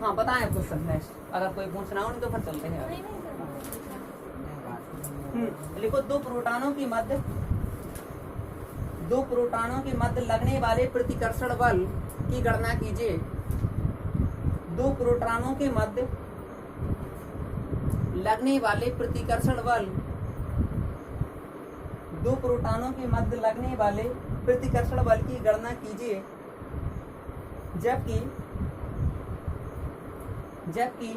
हाँ बताएं question next, अगर कोई पूछना हो नहीं तो फिर चलते हैं आगे। लिखो दो प्रोटॉनों के मध्य लगने वाले प्रतिकर्षण बल की गणना कीजिए। दो प्रोटॉनों के मध्य लगने वाले प्रतिकर्षण बल, दो प्रोटॉनों के मध्य लगने वाले प्रतिकर्षण बल की गणना कीजिए जबकि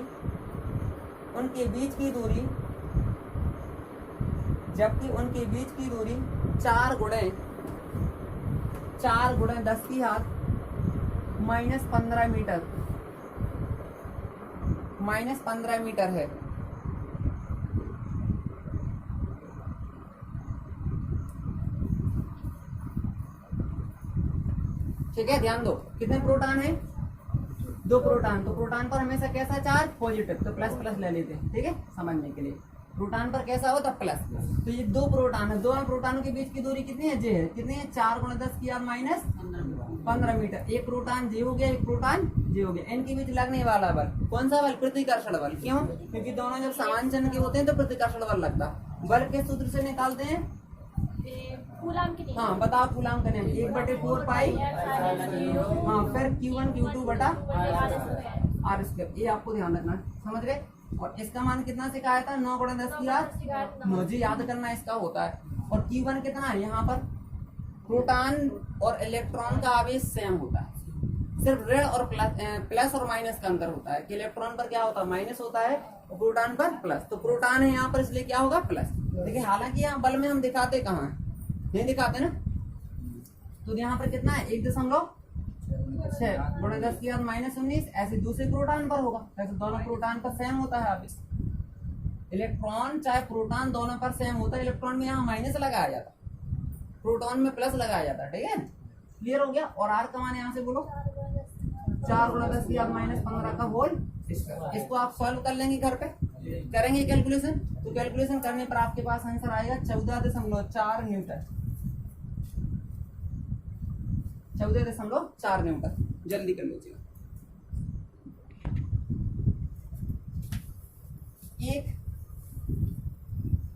उनके बीच की दूरी 4 गुणे 10 की घात -15 मीटर है। ठीक है, ध्यान दो। कितने प्रोटॉन है? 2 प्रोटॉन। तो प्रोटॉन पर हमेशा कैसा चार्ज? पॉजिटिव, तो प्लस प्लस ले लेते हैं। ठीक है, समझने के लिए प्रोटॉन पर कैसा हो तो प्लस। तो ये 2 प्रोटॉन है, दोनों प्रोटॉनों के बीच की दूरी कितनी है? जे है। कितनी है? 4 × 10 की घात -15 मीटर। एक प्रोटॉन जे हो गया, एक प्रोटॉन जे हो गया। इनके बीच लगने वाला बल कौन सा बल? प्रतिकर्षण बल। क्यों? क्योंकि दोनों जब समान चिन्ह के होते हैं तो प्रतिकर्षण बल लगता है। बल के सूत्र से निकालते हैं। हाँ बताओ कूलाम का नियम 1/4 पाई। हाँ फिर Q1 Q2 बटा R²। ये आपको ध्यान रखना, समझ गए। और इसका मान कितना सिखाया था? 9 × 10 की घात। मुझे याद करना इसका होता है। और Q1 कितना है? यहाँ पर प्रोटॉन और इलेक्ट्रॉन का आवेश सेम होता है, सिर्फ ऋण और प्लस और माइनस का अंतर होता है कि इलेक्ट्रॉन पर क्या होता है? माइनस होता है और प्रोटॉन पर प्लस। तो प्रोटॉन है यहाँ पर, इसलिए क्या होगा? प्लस। देखिए हालांकि यहाँ बल में हम दिखाते कहाँ है? नहीं दिखाते ना। तो यहाँ पर कितना है? 1.6 × 10 की घात -19। ऐसे दूसरे प्रोटॉन पर होगा। ऐसे दोनों प्रोटॉन पर सेम होता है। आवेश इलेक्ट्रॉन चाहे प्रोटॉन दोनों पर सेम होता है। इलेक्ट्रॉन में यहाँ माइनस लगाया जाता, प्रोटॉन में प्लस लगाया जाता है। ठीक है, क्लियर हो गया। और आर का मान यहाँ से बोलो 4 × 10 की घात -15 का होल। इसको आप सॉल्व कर लेंगे, घर पे करेंगे कैलकुलेशन। तो कैलकुलेशन करने पर आपके पास आंसर आएगा 14.4 न्यूटन। 14.4 न्यूटन। जल्दी कर लीजिएगा।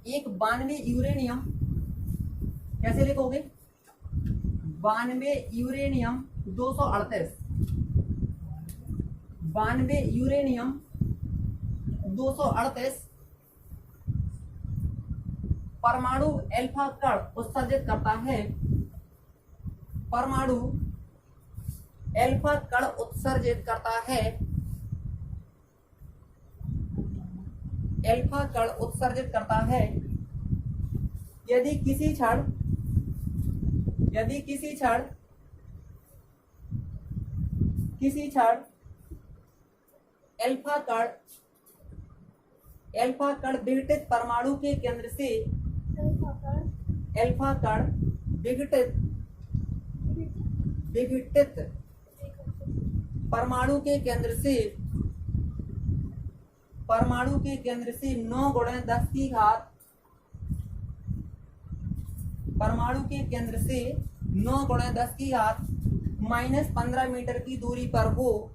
एक 92 यूरेनियम कैसे लिखोगे? 92 यूरेनियम 238। 92 यूरेनियम 238 परमाणु अल्फा कण उत्सर्जित करता है। परमाणु अल्फा कण उत्सर्जित करता है। अल्फा कण उत्सर्जित करता है यदि किसी क्षण अल्फा कण विघटित परमाणु के केंद्र से विघटित परमाणु के केंद्र से 9 × 10 की घात -15 मीटर की दूरी पर हो।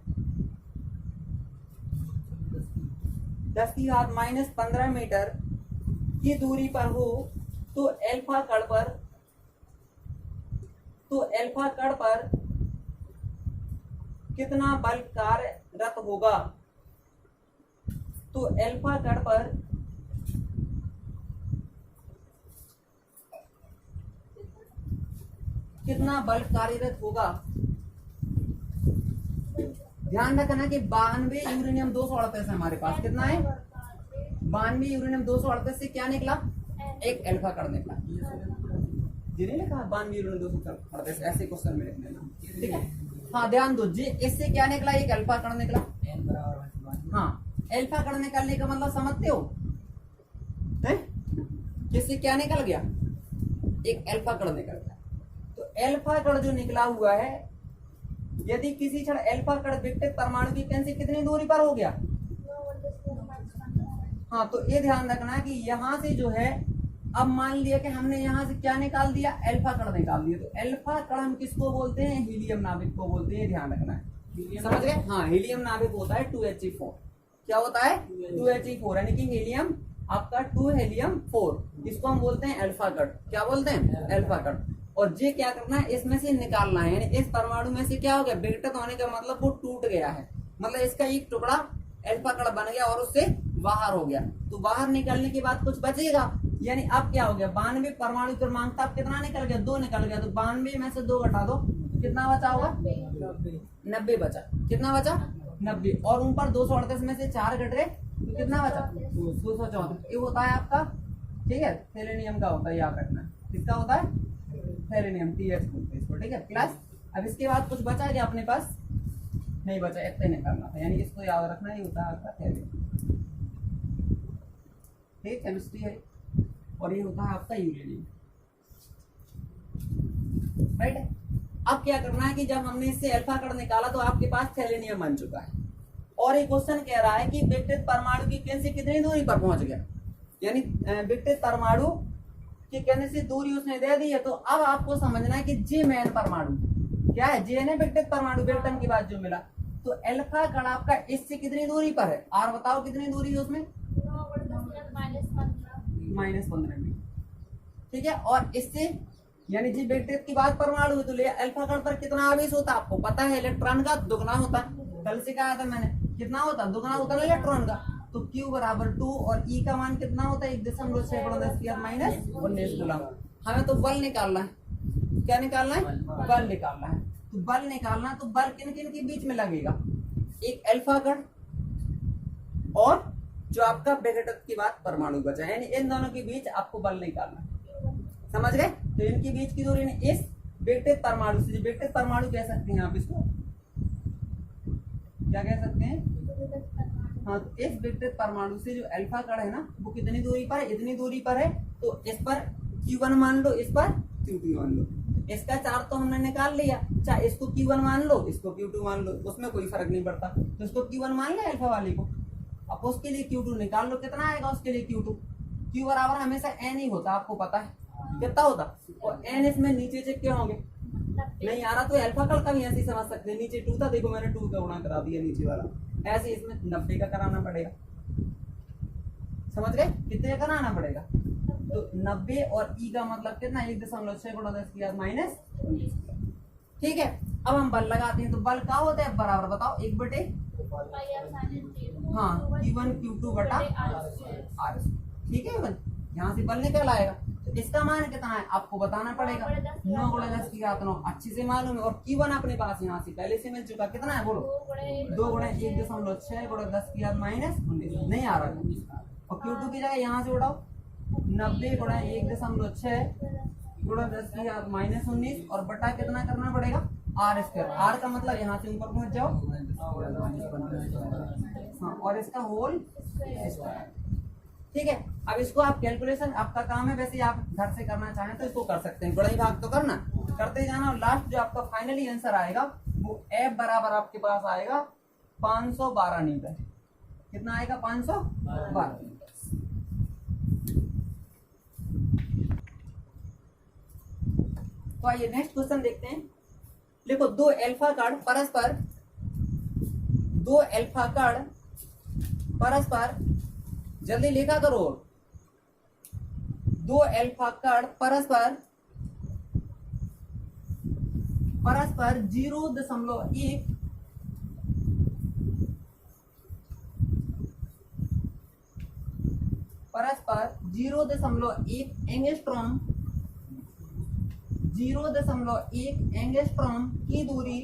10 की घात -15 मीटर की दूरी पर हो तो अल्फा कण पर कितना बल कार्यरत होगा? तो अल्फा कण पर कितना बल कार्यरत होगा? ध्यान रखना कि 92 यूरेनियम 238 है हमारे पास। कितना है? 92 यूरेनियम 238 से क्या निकला? एक अल्फा कण निकला। जी नहीं लिखा 92 यूरेनियम 238, ऐसे क्वेश्चन में लिख लेना। ठीक है, हाँ ध्यान दो जी। इससे क्या निकला? एक अल्फा कण निकला। हाँ, अल्फा कण निकलने का मतलब समझते हो? इससे क्या निकल गया? एक अल्फा कण निकल गया। तो अल्फा कण जो निकला हुआ है, यदि किसी क्षण अल्फा कण विघटित परमाणु की केंद्र से कितनी दूरी पर हो गया? हाँ, तो ये ध्यान रखना कि यहाँ से जो है, अब मान लिया कि हमने यहाँ से क्या निकाल दिया? अल्फा कण निकाल दिया। तो अल्फा कण हम किसको बोलते हैं? हीलियम नाभिक को बोलते हैं। ध्यान रखना है, समझ गए? हाँ, हीलियम नाभिक होता है 2He4। क्या होता है? 2He4, यानी कि हीलियम आपका 2 हीलियम 4, इसको हम बोलते हैं अल्फा कट। क्या बोलते हैं? Alpha cut. और ये क्या करना है, इसमें से निकालना है, यानी इस परमाणु में से क्या हो गया, विघटित होने का मतलब वो टूट गया है, मतलब इसका एक टुकड़ा अल्फा कट बन गया और उससे बाहर हो गया। तो बाहर निकलने के बाद कुछ बचेगा, यानी अब क्या हो गया, 92 परमाणु क्रमांक था, अब कितना निकल गया, 2 निकल गया। तो 92 में से 2 घटा दो, कितना बचा होगा? 90 बचा। कितना बचा? 90। और ऊपर 238 में से 4 घट गए तो कितना बचा? 234। ये होता है आपका, ठीक है, सेलेनियम का होता है, याद रखना। किसका होता है? सेलेनियम, TH बोलते हैं इसको, ठीक है, प्लस। अब इसके बाद कुछ बचा क्या अपने पास? नहीं बचा, इतना निकालना था, यानी इसको याद रखना। ये होता है आपका थैलियम, ठीक, केमिस्ट्री है। और ये होता है आपका यूरेनियम, राइट है। अब क्या करना है कि जब हमने इससे अल्फा कण निकाला तो आपके पास थैलेनियम बन चुका है। और एक क्वेश्चन कह रहा है कि विघटित परमाणु की केंद्र से कितनी दूरी पर पहुंच गया, यानी विघटित परमाणु की केंद्र से दूरी उसने दे दी है। तो अब आपको समझना है कि जे मेन परमाणु क्या है, जे ने विघटित परमाणु, विघटन के बाद जो मिला। तो अल्फा कण आपका इससे कितनी दूरी पर है? आर बताओ कितनी दूरी है उसमें? -15 ठीक है। और इससे यानी जी विघटित की बात परमाणु तो ले अल्फा कण पर कितना आवेश होता है आपको पता है, इलेक्ट्रॉन का दुगना होता है। कल से कहा था मैंने, कितना होता? दुगना होता है इलेक्ट्रॉन का। तो Q बराबर 2 और E का मान कितना होता है? 1.6 × 10⁻⁹ कूलम। हमें तो बल निकालना है। क्या निकालना है? बल निकालना है। तो बल निकालना, तो बल किन किन के बीच में लगेगा? एक अल्फा कण और जो आपका विघटित की बात परमाणु बचा, यानी इन दोनों के बीच आपको बल निकालना है। समझ गए? तो इनके बीच की दूरी इस विघटित परमाणु से, विघटित परमाणु कह सकते हैं आप इसको, क्या कह सकते हैं? हाँ, तो इस विघटित परमाणु से जो अल्फा कण है ना, वो कितनी दूरी पर है? इतनी दूरी पर है। तो इस पर Q1 मान लो, इस पर Q2 मान लो। इसका चार्ज तो हमने निकाल लिया, चाहे इसको Q1 मान लो, इसको Q2 मान लो, उसमें कोई फर्क नहीं पड़ता। तो इसको Q1 मान ले अल्फा वाले को, अब उसके लिए Q2 निकाल लो, कितना आएगा उसके लिए Q2? Q बराबर हमेशा n ही होता, आपको पता है कितना होता। और n इसमें नीचे से क्या होंगे? नहीं आ रहा तो अल्फा कण का भी ऐसे समझ सकते हैं, नीचे 2 था, देखो मैंने 2 का गुणा करा दिया नीचे वाला, ऐसे इसमें 90 का कराना पड़ेगा। समझ गए? कितने का कराना पड़ेगा? तो 90 और E का मतलब कितना? 1.6 × 10⁻⁻⁹ ठीक है। अब हम बल लगाते हैं, तो बल क्या होता है बराबर बताओ? 1/, हाँ, Q1 Q2 बटा R। ठीक है, यहाँ से बल निकल आएगा। तो इसका मान कितना है आपको बताना पड़ेगा, 9 × 10⁹ अच्छे से मालूम है। और Q1 अपने पास यहाँ से पहले से मिल चुका, कितना है बोलो? 2 × 1.6 × 10⁻⁻�19 नहीं आ रहा। और Q2 की जगह यहाँ से उठाओ, 90 × 1.6 × 10⁻⁻19 और बटा कितना करना पड़ेगा? R²। R का मतलब यहाँ से ऊपर पहुंच जाओ, हाँ, और इसका होल स्क्वायर। ठीक है। अब इसको आप कैलकुलेशन, आपका काम है, वैसे आप घर से करना चाहें तो इसको कर सकते हैं, गुणा भाग तो करना करते जाना। और लास्ट जो आपका फाइनली आंसर आएगा वो F बराबर आपके पास आएगा 512 न्यूटन। कितना आएगा? 512। तो आइए नेक्स्ट क्वेश्चन देखते हैं। देखो, दो अल्फा कण परस्पर जल्दी लिखा करो। 2 अल्फा कण परस्पर 0.1 एंगस्ट्रॉम की दूरी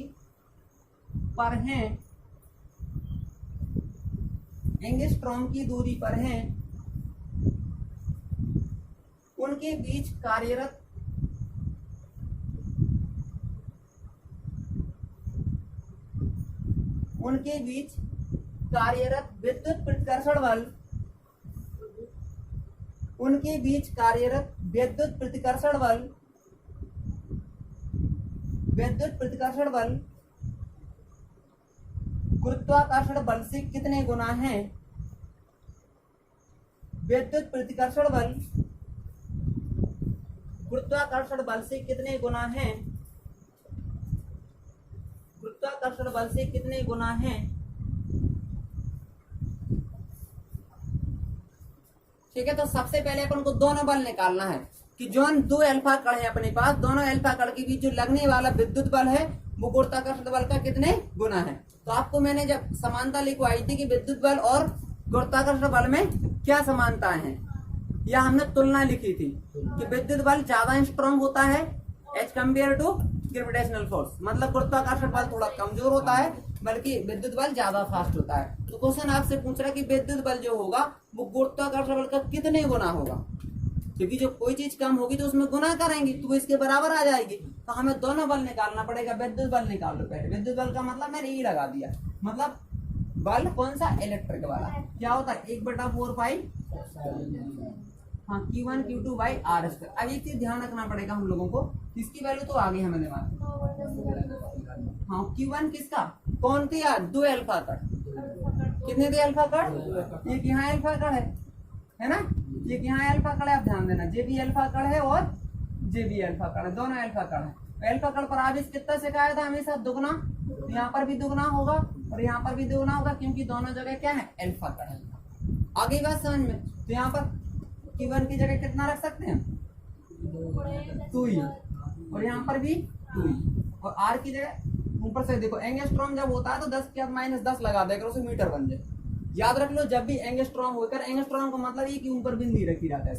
पर हैं, एंगस्ट्रॉम की दूरी पर हैं, उनके बीच कार्यरत विद्युत प्रतिकर्षण बल, उनके बीच कार्यरत विद्युत प्रतिकर्षण बल गुरुत्वाकर्षण बल से कितने गुना है? विद्युत प्रतिकर्षण बल गुरुत्वाकर्षण बल से कितने गुना है? गुरुत्वाकर्षण बल से कितने गुना है? ठीक है, तो सबसे पहले अपन को दोनों बल निकालना है कि जो दो अल्फा कण है अपने पास, दोनों अल्फा कण के बीच जो लगने वाला विद्युत बल है वो गुरुत्वाकर्षण बल का कितने गुना है। तो आपको मैंने जब समानता लिखवाई थी कि विद्युत बल और गुरुत्वाकर्षण बल में क्या समानताएं हैं, या हमने तुलना लिखी थी कि विद्युत बल ज्यादा स्ट्रांग होता है as compared to gravitational force, मतलब गुरुत्वाकर्षण बल थोड़ा कमजोर होता है बल्कि विद्युत बल ज्यादा फास्ट होता है। तो क्वेश्चन आपसे पूछ रहा है कि विद्युत बल जो होगा वो गुरुत्वाकर्षण बल का कितने गुना होगा, क्योंकि जो कोई चीज कम होगी तो उसमें गुना करेंगे तो वो इसके बराबर आ जाएगी। तो हमें दोनों बल निकालना पड़ेगा। विद्युत बल निकाल लो पहले। विद्युत बल का मतलब मैंने ये लगा दिया, मतलब बल कौन सा, इलेक्ट्रिक वाला, क्या होता है 1/4 पाई हाँ Q1 Q2 by R square. अब एक चीज ध्यान रखना पड़ेगा हम लोगों को, इसकी वैल्यू तो आगे हमें दिमाग में। हाँ Q1 किसका, कौन थी यार, दो अल्फा कण, कितने थे अल्फा कण, एक यहाँ अल्फा कण है ना, एक यहाँ अल्फा कण है, आप ध्यान देना जे भी अल्फा कण है और जे भी अल्फा कण है, दोनों अल्फा कण है। अल्फा कण पर आवेश कितना से कहा था हमेशा दुगना, तो यहाँ पर भी दुगना होगा और यहाँ पर भी दुगना होगा क्योंकि दोनों जगह क्या है अल्फा कण है। आगे बात समझ में, तो यहाँ पर Q1 की जगह कितना रख सकते हैं 2 ही, और यहाँ पर भी 2 ही, और R की जगह ऊपर से देखो एंगस्ट्रॉम जब होता है तो 10⁻−10 लगा देकर उसे मीटर बन जाए। याद रख लो जब भी एंगस्ट्रॉम होकर, एंगस्ट्रॉम का मतलब ये कि ऊपर बिंदी रखी रहता है,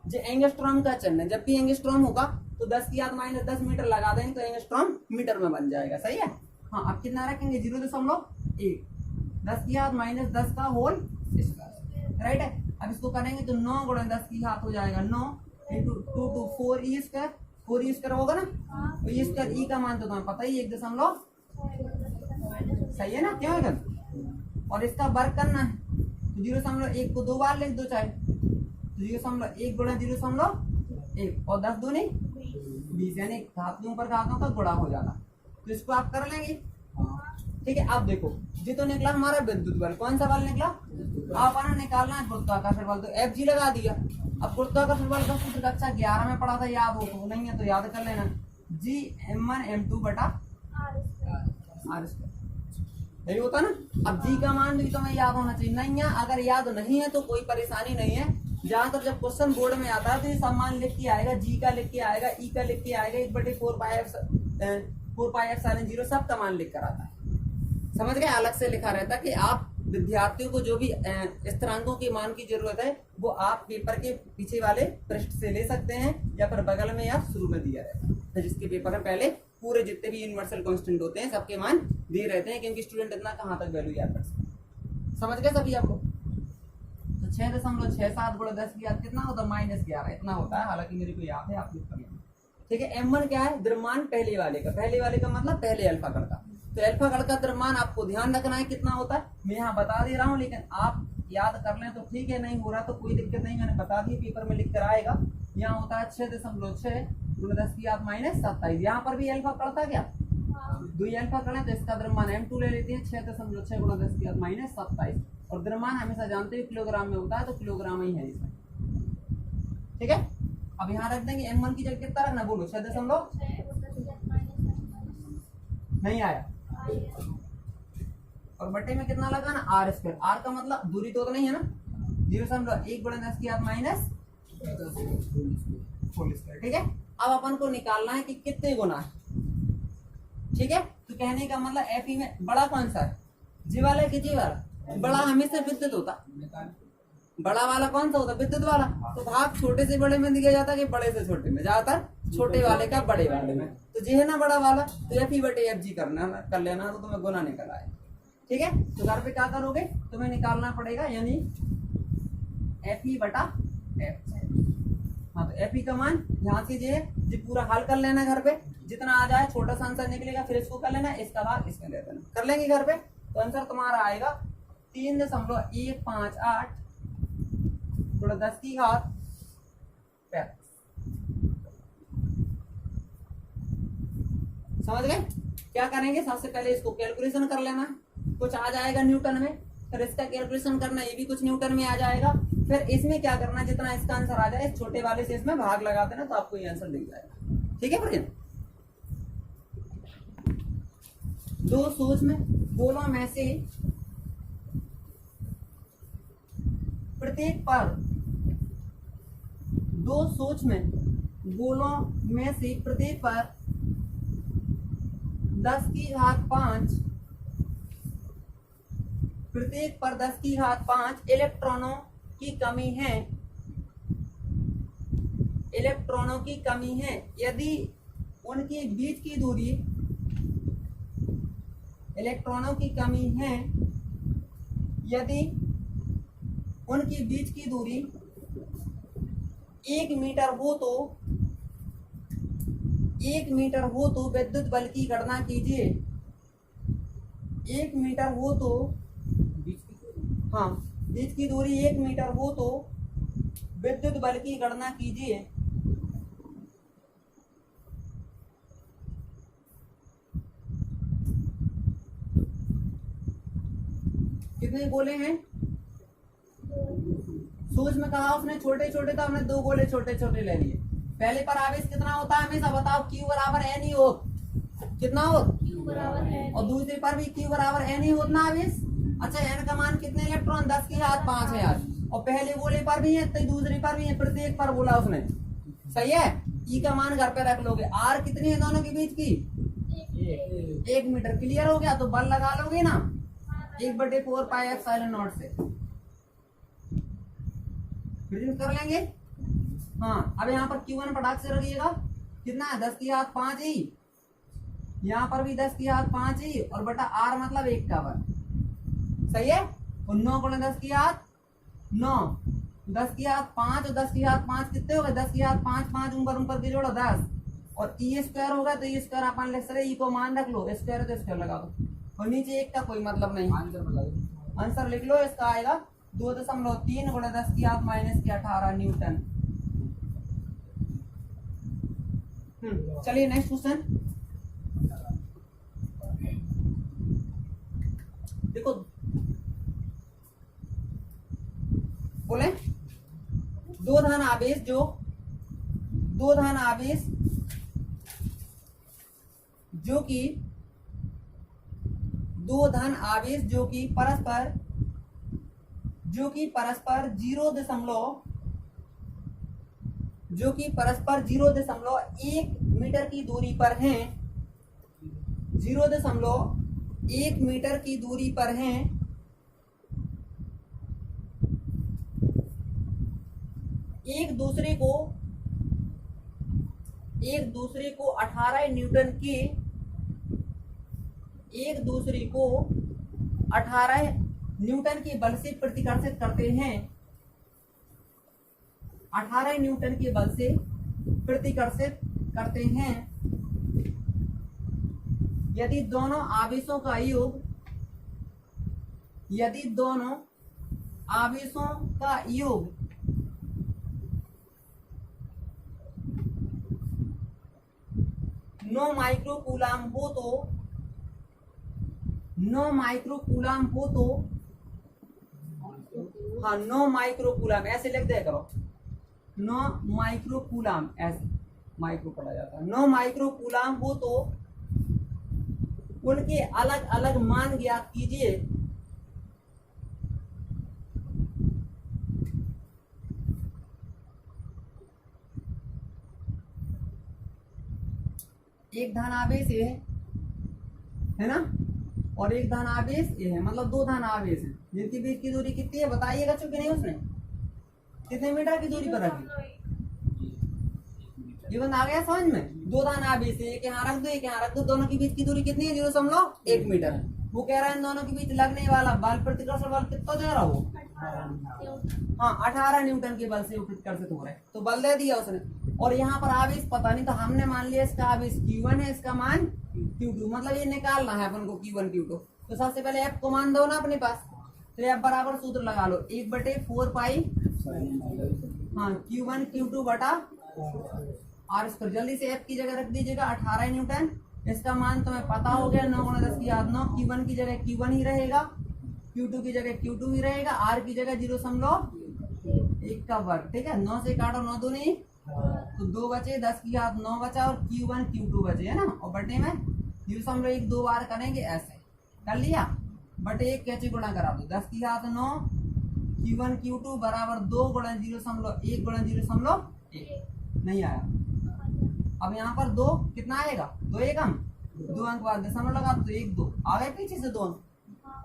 जो एंगस्ट्रॉम का चिन्ह है, जब भी एंगस्ट्रॉम होगा तो 10⁻10 मीटर लगा देंगे तो एंगस्ट्रॉम मीटर में बन जाएगा। सही है। हाँ अब कितना रखेंगे 0.1 10⁻10 का होल स्क्वायर, राइट है। अब इसको करेंगे तो 9 × 10 की घात हो जाएगा 9 × 2 to 4e square, 4e square होगा ना, तो ये स्क्वायर ई का मान तो तुम्हें पता ही 1 दशमलव, सही है ना, क्यों है गलत, और इसका वर्ग करना है तो 0.1 को 2 बार लिख दो चाहे, तो 0.1 × 0.1 और 10 दूनी 20, यानी घातों पर घातों का गुणा हो जाना, तो इसको आप कर लेंगे। ठीक है, अब देखो ये तो निकला हमारा विद्युत बल, कौन सा बल निकला, आपने निकालना है गुरुत्वाकर्षण बल, तो Fg लगा दिया। अब गुरुत्वाकर्षण बल का सूत्र कक्षा 11 में पढ़ा था, याद हो तो नहीं है तो याद कर लेना, G m1 m2 बटा R स्क्वायर, यही होता ना। अब G का मान भी तुम्हें याद होना चाहिए, नहीं है अगर याद नहीं है तो कोई परेशानी नहीं है, ज्यादातर जब क्वेश्चन बोर्ड में आता है तो ये सब मान लिख के आएगा, G का लिख के आएगा, E का लिख के आएगा, 1/4 पाई एप्सिलॉन 0 सब का मान लिख कर आता है, समझ गए। अलग से लिखा रहता कि आप विद्यार्थियों को जो भी स्थिरांकों के मान की जरूरत है वो आप पेपर के पीछे वाले पृष्ठ से ले सकते हैं या फिर बगल में या शुरू में दिया रहता है, तो जिसके पेपर में पहले पूरे जितने भी यूनिवर्सल कांस्टेंट होते हैं सबके मान दिए रहते हैं, क्योंकि स्टूडेंट इतना कहाँ तक वैल्यू याद कर सकते, समझ गए सभी आपको। तो 6.67 × 10 की याद कितना होता है -11 इतना होता है, हालांकि मेरे को याद है, आप लिख कर लेना। ठीक है, m1 क्या है, द्रव्यमान पहले वाले का मतलब पहले अल्फा कण का, तो अल्फा कण का द्रव्यमान आपको ध्यान रखना है कितना होता है, मैं यहाँ बता दे रहा हूँ, लेकिन आप याद कर लें तो ठीक है, नहीं हो रहा तो कोई दिक्कत नहीं, मैंने बता दिया पेपर में लिख कर आएगा। यहाँ होता है 6.6 × 10 की घात -27, यहाँ पर भी अल्फा कण था क्या, 2 अल्फा कण है तो इसका द्रव्यमान m2 ले लेते हैं, 6.6 × 10 की घात -27, और द्रव्यमान हमेशा जानते हैं किलोग्राम में होता है तो किलोग्राम ही है इसमें। ठीक है, अब यहाँ रख देंगे m1 की जगह कितना रखना, बोलो 6 नहीं आया, और बटे में कितना लगाना R स्क्वायर, R का मतलब दूरी तो नहीं है ना, 0.1 × 10 की घात -4। ठीक है, अब अपन को निकालना है कि कितने गुना है। ठीक है, तो कहने का मतलब Fe में बड़ा कौन सा है, जी वाला कि जी वाला, बड़ा हमेशा विद्युत होता, बड़ा वाला कौन सा होता विद्युत वाला, तो भाग छोटे से बड़े में दिया जाता है कि बड़े से छोटे में, ज्यादातर छोटे वाले का बड़े वाले में, तो जी है ना बड़ा वाला, तो Fe/Fg कर लेना तो तुम्हें गुना निकल आए। ठीक है, तो घर पे क्या करोगे, तुम्हें निकालना पड़ेगा, यानी Fe/F। हाँ तो Fe का मान ध्यान से जी पूरा हल कर लेना घर पे, जितना आ जाए छोटा सा आंसर निकलेगा, फिर इसको कर लेना, इसका भाग इसमें दे देना, कर लेंगे घर पे, तो आंसर तुम्हारा आएगा 3.158 × 10 की घात 35। समझ गए। क्या करेंगे, सबसे पहले इसको कैलकुलेशन कर लेना, कुछ आ जाएगा न्यूटन में, फिर इसका कैलकुलेशन करना, ये भी कुछ न्यूटन में आ जाएगा, फिर इसमें क्या करना, जितना इसका आंसर आ जाए छोटे वाले से इसमें भाग लगा देना, तो आपको ये आंसर दिख जाएगा। ठीक है, बढ़िया। दो सूक्ष्म गोलों में से प्रत्येक पर दो सूक्ष्म गोलों में से प्रत्येक पर 10 की घात 5 प्रत्येक पर 10 की घात 5 इलेक्ट्रॉनों की कमी है। इलेक्ट्रॉनों की कमी है यदि उनके बीच की दूरी इलेक्ट्रॉनों की कमी है यदि उनके बीच की दूरी 1 मीटर हो तो 1 मीटर हो तो विद्युत बल की गणना कीजिए। 1 मीटर हो तो हाँ बीच की दूरी 1 मीटर हो तो विद्युत बल की गणना कीजिए। कितने गोले हैं? सूक्ष्म कहा उसने छोटे छोटे, तो हमने 2 गोले छोटे छोटे ले लिए। पहले पर आवेश कितना होता है हमेशा बताओ? Q बराबर N ही हो। कितना हो? Q बराबर है। और दूसरे पर भी Q बराबर N ही होता आवेश। अच्छा N का मान कितने इलेक्ट्रॉन? 10 की घात 5 है यार। और पहले गोले पर भी है तो दूसरे पर भी है, प्रत्येक पर बोला उसने। सही है। E का मान घर पे रख लोगे। R कितनी है दोनों के बीच की? 1 मीटर। क्लियर हो गया? तो बल लगा लोगे ना 1/4 पाई एप्सिलॉन नॉट से प्रिंट कर लेंगे। हाँ अब यहाँ पर Q1 पटाख से रखिएगा। कितना है? 10 की घात 5 ही। यहाँ पर भी 10 की घात 5 ही और बटा R मतलब 1 का वर्ग। सही है। और 9 गुणे 10 की घात 9, 10 की घात 5 और 10 की घात 5 कितने हो गए? 10 की घात 5 5 ऊपर के जोड़ो 10 और E स्क्वायर होगा तो E स्क्वायर अपन लिख सकते। E को मान रख लो, स्क्वायर है तो स्क्वायर लगा दो और नीचे 1 का कोई मतलब नहीं। आंसर लिख लो। इसका आएगा 2.3 गुणे 10 की घात -18 न्यूटन। चलिए नेक्स्ट क्वेश्चन देखो। बोले दो धन आवेश जो कि परस्पर 0.1 मीटर की दूरी पर हैं। 0.1 मीटर की दूरी पर हैं। एक दूसरे को 18 न्यूटन के 18 न्यूटन के बल से प्रतिकर्षित करते हैं। 18 न्यूटन के बल से प्रतिकर्षित करते हैं। यदि दोनों आवेशों का योग 9 माइक्रोकूलाम हो तो 9 माइक्रोकूलाम ऐसे लिख दिया करो। 9 माइक्रोकूलाम ऐसे माइक्रो पढ़ा जाता है। 9 माइक्रोकूलाम हो तो उनके अलग अलग मान ज्ञात कीजिए। एक धन आवेश है ना, और एक धन आवेश ये है, मतलब 2 धन आवेश है जिनके बीच की दूरी कितनी है बताइएगा। चूंकि नहीं उसने कितने मीटर की दूरी पर रखी? ये बंदा आ गया समझ में। 2 धन आवेश है, एक यहाँ रख दो एक यहाँ रख दो। दोनों के बीच की दूरी कितनी है? 0.1 मीटर। वो कह रहा है इन दोनों के बीच लगने वाला बल, प्रतिकर्षण बल कितना दे रहा हो? हाँ 18 न्यूटन के बल से वो प्रतिकर्षित हो रहा है, तो बल दे दिया उसने। और यहाँ पर आवेश पता नहीं, तो हमने मान लिया इसका आवेश Q1 है, इसका मान Q2, मतलब ये निकालना है अपन को Q1 Q2। तो सबसे पहले F को मान दो ना अपने पास, तो F बराबर सूत्र लगा लो 1/4 पाई हाँ Q1 Q2 बटा R स्क्वायर। जल्दी से F की जगह रख दीजिएगा 18 न्यूटन। इसका मान तुम्हें पता हो गया 9 गुणे 10 की घात 9। Q1 की जगह Q1 ही रहेगा, Q2 की जगह Q2 ही रहेगा, R की जगह 0.1 का वर्ग। ठीक है, 9 से काटो 9 दूनी तो 2 बचे, 10 की घात 9 बचा और Q1 Q2 बचे है ना, और बटे में 0.1 दो बार करेंगे ऐसे कर लिया, बटे 1 कैसे गुणा करा दो, 10 की घात 9 Q1 Q2 बराबर 2 गुणा 0.1 गुणा 0.1 नहीं आया। अब यहाँ पर 2 कितना आएगा, 2 एकम 2 अंक बाद दशमलव लगा दो 1 2 आ गए पीछे से दोनों,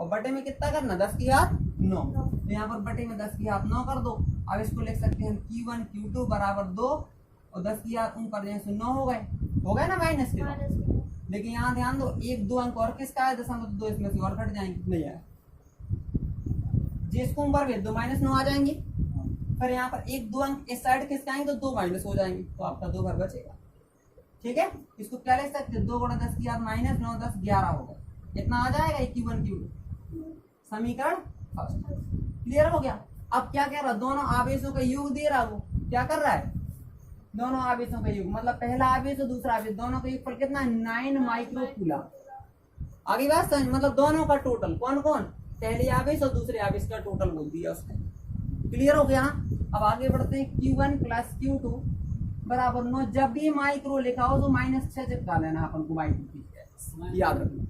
और बटे में कितना करना 10 की घात 9, तो यहाँ पर बटे में 10 की घात 9 कर दो। अब इसको लिख सकते हैं Q1 Q2 बराबर 2 और 10 की घात ऊपर जैसे 9 हो गए ना माइनस के। लेकिन यहाँ ध्यान दो 1 2 अंक और किसका है, दशमलव 2 इसमें से और घट जाएंगे, नहीं आया जिसको ऊपर भेज दो -9 आ जाएंगे। फिर यहाँ पर 1 2 अंक इस साइड किसके आएंगे तो 2 माइनस हो जाएंगे, तो आपका 2 घर बचेगा। ठीक है, इसको क्या लिख सकते हैं 2 गुणा 10 की घात -9 10 11 होगा, इतना आ जाएगा Q1 Q2 समीकरण फर्स्ट। क्लियर हो गया। अब क्या कह रहा, दोनों आवेशों का योग दे रहा, वो क्या कर रहा है, दोनों आवेशों का योग मतलब पहला आवेश और दूसरा आवेश दोनों का योगफल कितना है 9 माइक्रो कूलम। आगे बात समझ, मतलब दोनों का टोटल कौन कौन, पहले आवेश और दूसरे आवेश का टोटल बोल दिया उसने। क्लियर हो गया। अब आगे बढ़ते हैं Q1 प्लस Q2 बराबर 9, जब भी माइक्रो लिखा हो तो -6 चिपका लेना अपन को माइक्रो की, याद रखना।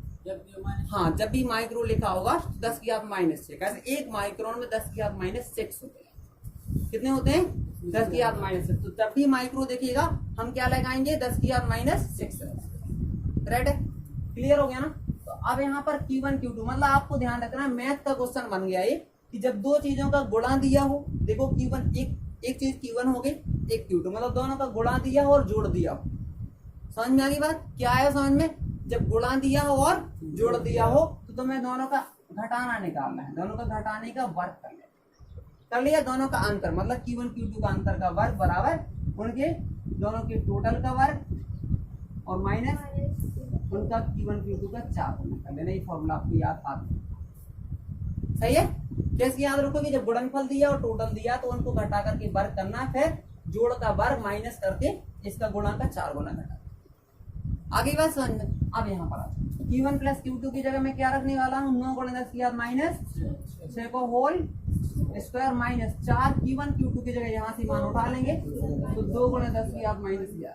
हाँ, जब भी माइक्रो लिखा होगा 10 की घात -6, कैसे 1 माइक्रोन में 10 की घात -6 होते हैं, कितने होते हैं 10 की घात -6, तो जब भी माइक्रो देखिएगा हम क्या लगाएंगे 10 की घात -6। राइट है, क्लियर हो गया ना। तो अब यहाँ पर Q1 Q2 मतलब आपको ध्यान रखना मैथ का क्वेश्चन बन गया ये कि जब दो चीजों का गुणा दिया हो, देखो Q1 एक चीज Q1 हो गई, एक Q2 मतलब दोनों का गुणा दिया हो और जोड़ दिया हो। समझ में आ गई बात, क्या आया समझ में, जब गुणा दिया हो और जोड़ दिया हो तो तुम्हें दोनों का घटाना निकालना है, दोनों का घटाने का वर्ग कर लिया, दोनों का अंतर मतलब Q1 Q2 का अंतर का वर्ग बराबर उनके दोनों के टोटल का वर्ग और माइनस उनका Q1 Q2 का 4 कर लेना। ये फॉर्मूला आपको याद आता है, सही है। कैसे याद रखोगे, जब गुणनफल दिया और टोटल दिया तो उनको घटा करके वर्ग करना, फिर जोड़ का वर्ग माइनस करके इसका गुणा का 4 गुना घटा। आगे बात समझ में। अब यहाँ पर Q1 प्लस Q2 की जगह मैं क्या रखने वाला हूँ 9 गुणा 10 की घात -6 को होल स्क्वायर -4, Q1 Q2 की जगह यहाँ से मान उठा लेंगे तो 2 गुणा 10 की घात -11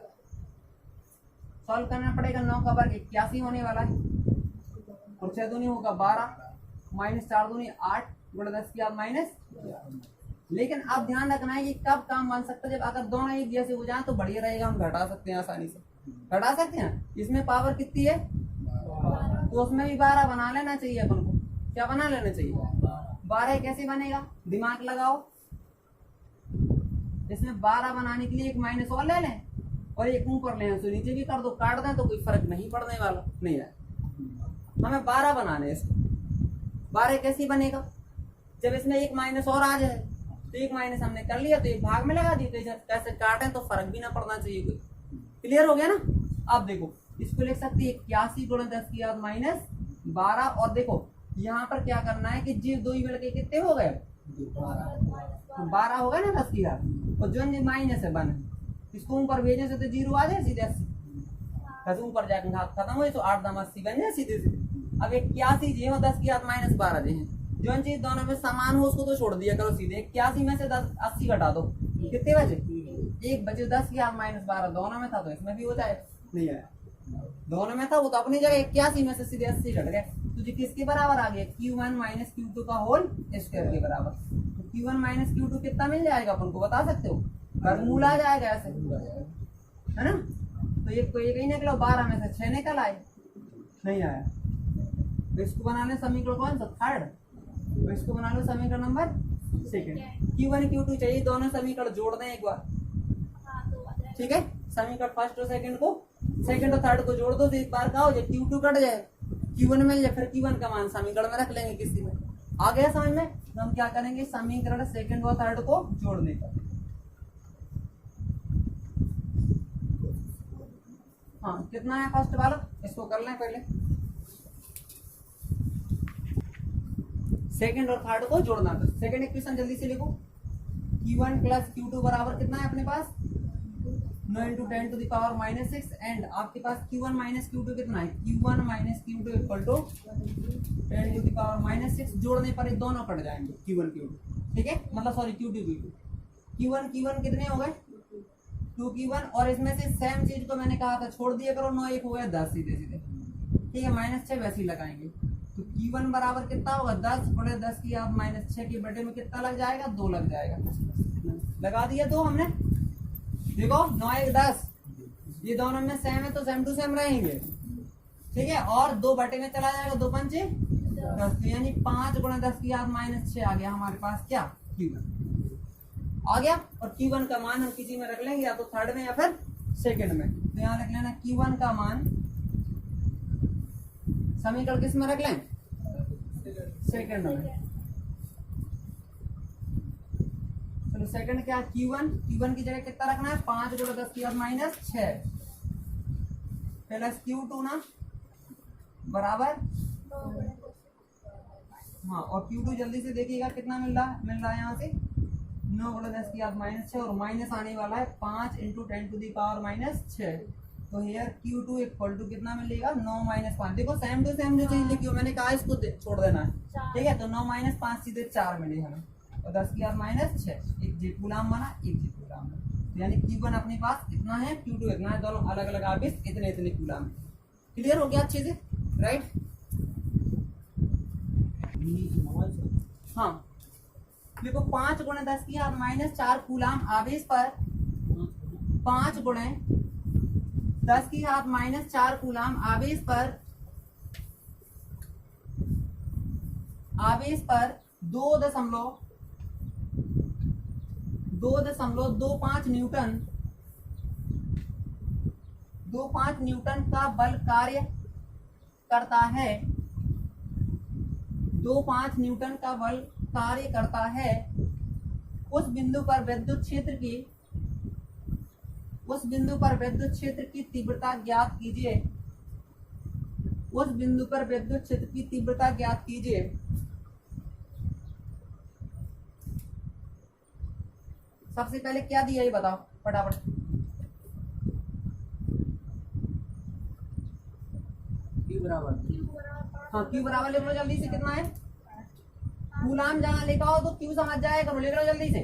सॉल्व करना पड़ेगा। 9 का वर्ग 81 होने वाला है और 6 दूनी होगा 12 -4 दूनी 8 गुणा 10 की घात -11। लेकिन अब ध्यान रखना है कि कब काम बन सकता है, जब अगर दोनों एक जैसे हो जाए तो बढ़िया रहेगा, हम घटा सकते हैं आसानी से, घटा सकते हैं। इसमें पावर कितनी है तो उसमें भी 12 बना लेना चाहिए अपन को, क्या बना लेना चाहिए 12। कैसे बनेगा, दिमाग लगाओ, इसमें 12 बनाने के लिए एक माइनस और ले लें और एक ऊपर लें, तो नीचे भी कर दो, काट दें तो कोई फर्क नहीं पड़ने वाला, नहीं है। हमें 12 बनाने इसको, 12 कैसे बनेगा, जब इसमें एक माइनस और आ जाए तो एक माइनस हमने कर लिया तो एक भाग में लगा दी, तो कैसे काटें तो फर्क भी ना पड़ना चाहिए कोई। क्लियर हो गया ना। अब देखो इसको लिख सकते हैं 81 गुणा 10 की घात -12 और देखो यहाँ पर क्या करना है कि जी दो ही मिलके कितने हो गए 12 हो गए ना 10 की घात, और जो माइनस है बन इसको ऊपर भेजने से तो 0 आ जाए सीधे 80, ऊपर जाकर घात खत्म हो तो 8 दाम 80 बन जाए सीधे सीधे। अब 81 जी हो 10 की घात -12 जी है, जो चीज दोनों में समान हो उसको तो छोड़ दिया करो सीधे। 81 में से 80 घटा दो, कितने बचे एक बचे, 10 की घात -12 दोनों में था तो इसमें भी हो जाए, नहीं आया दोनों में था वो तो अपनी जगह 81 में से सीधे 80 घट गए, तो जी किसके बराबर आ गया Q1 - Q2 का होल स्क्वायर के बराबर। तो Q1 - Q2 कितना मिल जाएगा अपन को बता सकते हो, वर्गमूल आ जाएगा ऐसे, है ना। तो एक को एक ही निकला, 12 में से 6 निकल आए, नहीं आया। तो इसको बना ले समीकरण कौन सा थर्ड, तो इसको बना लो समीकरण नंबर सेकंड। Q1 Q2 चाहिए, दोनों समीकरण जोड़ दें एक बार, ठीक है। समीकरण फर्स्ट और सेकंड को, सेकंड और थर्ड को जोड़ दो तो एक बार का हो जाए, Q2 कट जाए Q1 मिल जाए, फिर Q1 का मान समीकरण में रख लेंगे किसी में। आ गया समझ में। तो हम क्या करेंगे समीकरण सेकंड और थर्ड को जोड़ने का, हाँ कितना है फर्स्ट वाला इसको कर लें पहले, सेकंड और थर्ड को जोड़ना। तो सेकंड इक्वेशन जल्दी से लिखो, Q1 प्लस Q2 बराबर कितना है अपने पास 9 × 10⁻⁻6 एंड आपके पास Q1 - Q2 कितना है Q1 - Q2 = 10⁻⁻6। जोड़ने पर ये दोनों कट जाएंगे Q1 Q2, ठीक है, मतलब सॉरी Q2 Q2, Q1 कितने हो गए 2 Q1, और इसमें से सेम चीज को मैंने कहा था छोड़ दिया करो, 9 1 हो गया 10 सीधे सीधे, ठीक है, -6 वैसे ही लगाएंगे। तो Q1 बराबर कितना होगा 10 × 10 की आप -6 के बटे में कितना लग जाएगा 2 लग जाएगा। लगा दिया 2 हमने, देखो 9 1 10, ये दोनों में सेम है तो सेम टू सेम रहेंगे। ठीक है, और 2 बटे में चला जाएगा, 2 पंचे 10, यानी 5 × 10 की आप -6 आ गया हमारे पास क्या Q1 आ गया। और Q1 का मान हम किसी में रख लेंगे, या तो थर्ड में या फिर सेकंड में। तो यहाँ रख लेना Q1 का मान, समीकरण किस में रख लें, सेकंड में। चलो सेकंड क्या Q1 की जगह कितना रखना है 5 × 10 की और -6 प्लस Q2 ना बराबर, हाँ, और Q2 जल्दी से देखिएगा कितना मिल रहा है यहाँ से 9 × 10 की आप -6 और माइनस आने वाला है 5 × 10⁻⁻6। तो हियर Q2 इक्वल टू कितना मिलेगा 9 - 5। देखो सेम टू सेम जो चीज लिखी हो मैंने कहा इसको छोड़ देना है। ठीक है, तो 9 - 5 सीधे 4 मिले हमें, और 10 की आप -6, एक जी कूलाम बना, एक जी कूलाम बना। तो यानी Q1 अपने पास इतना है, Q2 इतना है, दोनों अलग अलग आवेश इतने इतने कूलाम। क्लियर हो गया अच्छे से, राइट। हाँ देखो 5 × 10 की आप -4 कूलाम आवेश पर 5 × 10 की घात -4 कूलाम आवेश पर 2.25 न्यूटन का बल कार्य करता है। 2.5 न्यूटन का बल कार्य करता है। उस बिंदु पर विद्युत क्षेत्र की तीव्रता ज्ञात कीजिए। उस बिंदु पर विद्युत क्षेत्र की तीव्रता ज्ञात कीजिए। सबसे पहले क्या दिया ये बताओ फटाफट। Q बराबर, हाँ Q बराबर लिख लो जल्दी से, कितना है कूलाम जहां लिखा हो तो Q समझ जाएगा, लिख लो जल्दी से,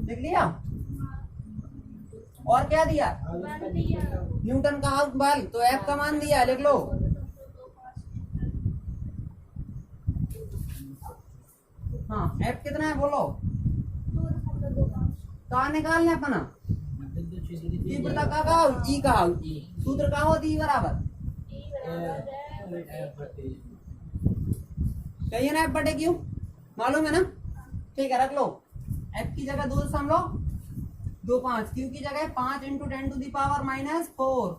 लिख लिया। और क्या दिया न्यूटन का बल, तो F का मान दिया, लिख लो। हाँ F कितना है बोलो, कहा निकालना है अपना तीव्रता का ई का सूत्र का हो दी बराबर कहिए ना F बटे Q मालूम है ना। ठीक है, रख लो F की जगह 2.25, Q की जगह 5 × 10⁻⁻4।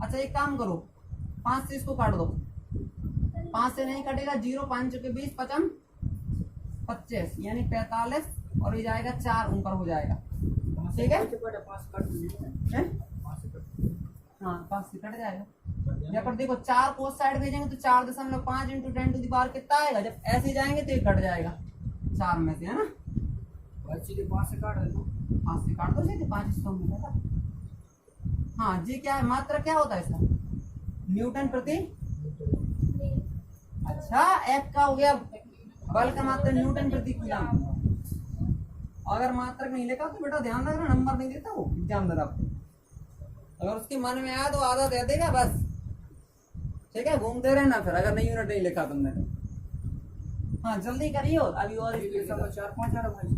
अच्छा एक काम करो, 5 से इसको काट दो, 5 से नहीं कटेगा, 0 5 के 20 55 25 यानी 45, और ये जाएगा 4 ऊपर हो जाएगा। ठीक है, हाँ 5 से कट जाएगा। यहाँ पर देखो 4 को साइड भेजेंगे तो 4.5 × 10⁻⁻ कितना आएगा, जब ऐसे जाएंगे तो ये कट जाएगा 4 में से, है ना। 5 से काट दो, 5 से काट दो सीधे, 5 इसको मिलेगा। हाँ जी, क्या है मात्रा क्या होता है इसका, न्यूटन प्रति। अच्छा F का हो गया बल का मात्रा न्यूटन प्रति कूलम। अगर मात्रक नहीं लिखा तो बेटा ध्यान रखना, नंबर नहीं देता वो एग्जाम में आपको। अगर उसके मन में आया तो आधा दे देगा बस। ठीक है, घूमते रहना फिर, अगर नहीं यूनिट नहीं लिखा तुमने तो। हाँ जल्दी करियो अभी, और 4.5 आ रहा भाई,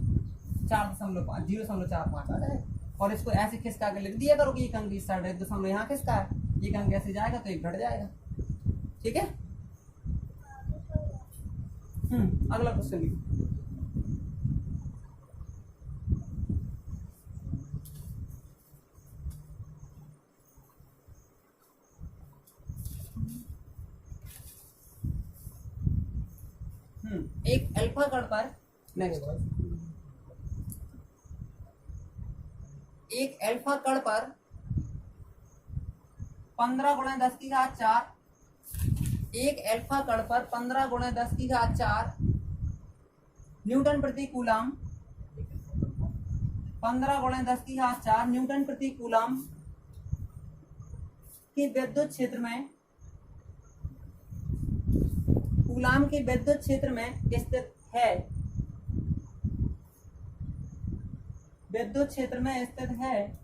4.5 0.45 आ जाए। और इसको ऐसे खिसका के लिख दिया करो कि एक अंक इस साइड है, 0 यहाँ खिसका है, एक अंक ऐसे जाएगा तो एक घट जाएगा। ठीक है, अगला क्वेश्चन लिखो। एक अल्फा कण पर, नेक्स्ट, एक अल्फा कण पर 15 × 10⁴, एक अल्फा कण पर 15 × 10⁴ न्यूटन प्रति कूलम, 15 × 10⁴ न्यूटन प्रति कूलम की विद्युत क्षेत्र में, कूलम के विद्युत क्षेत्र में स्थित है, विद्युत क्षेत्र में स्थित है।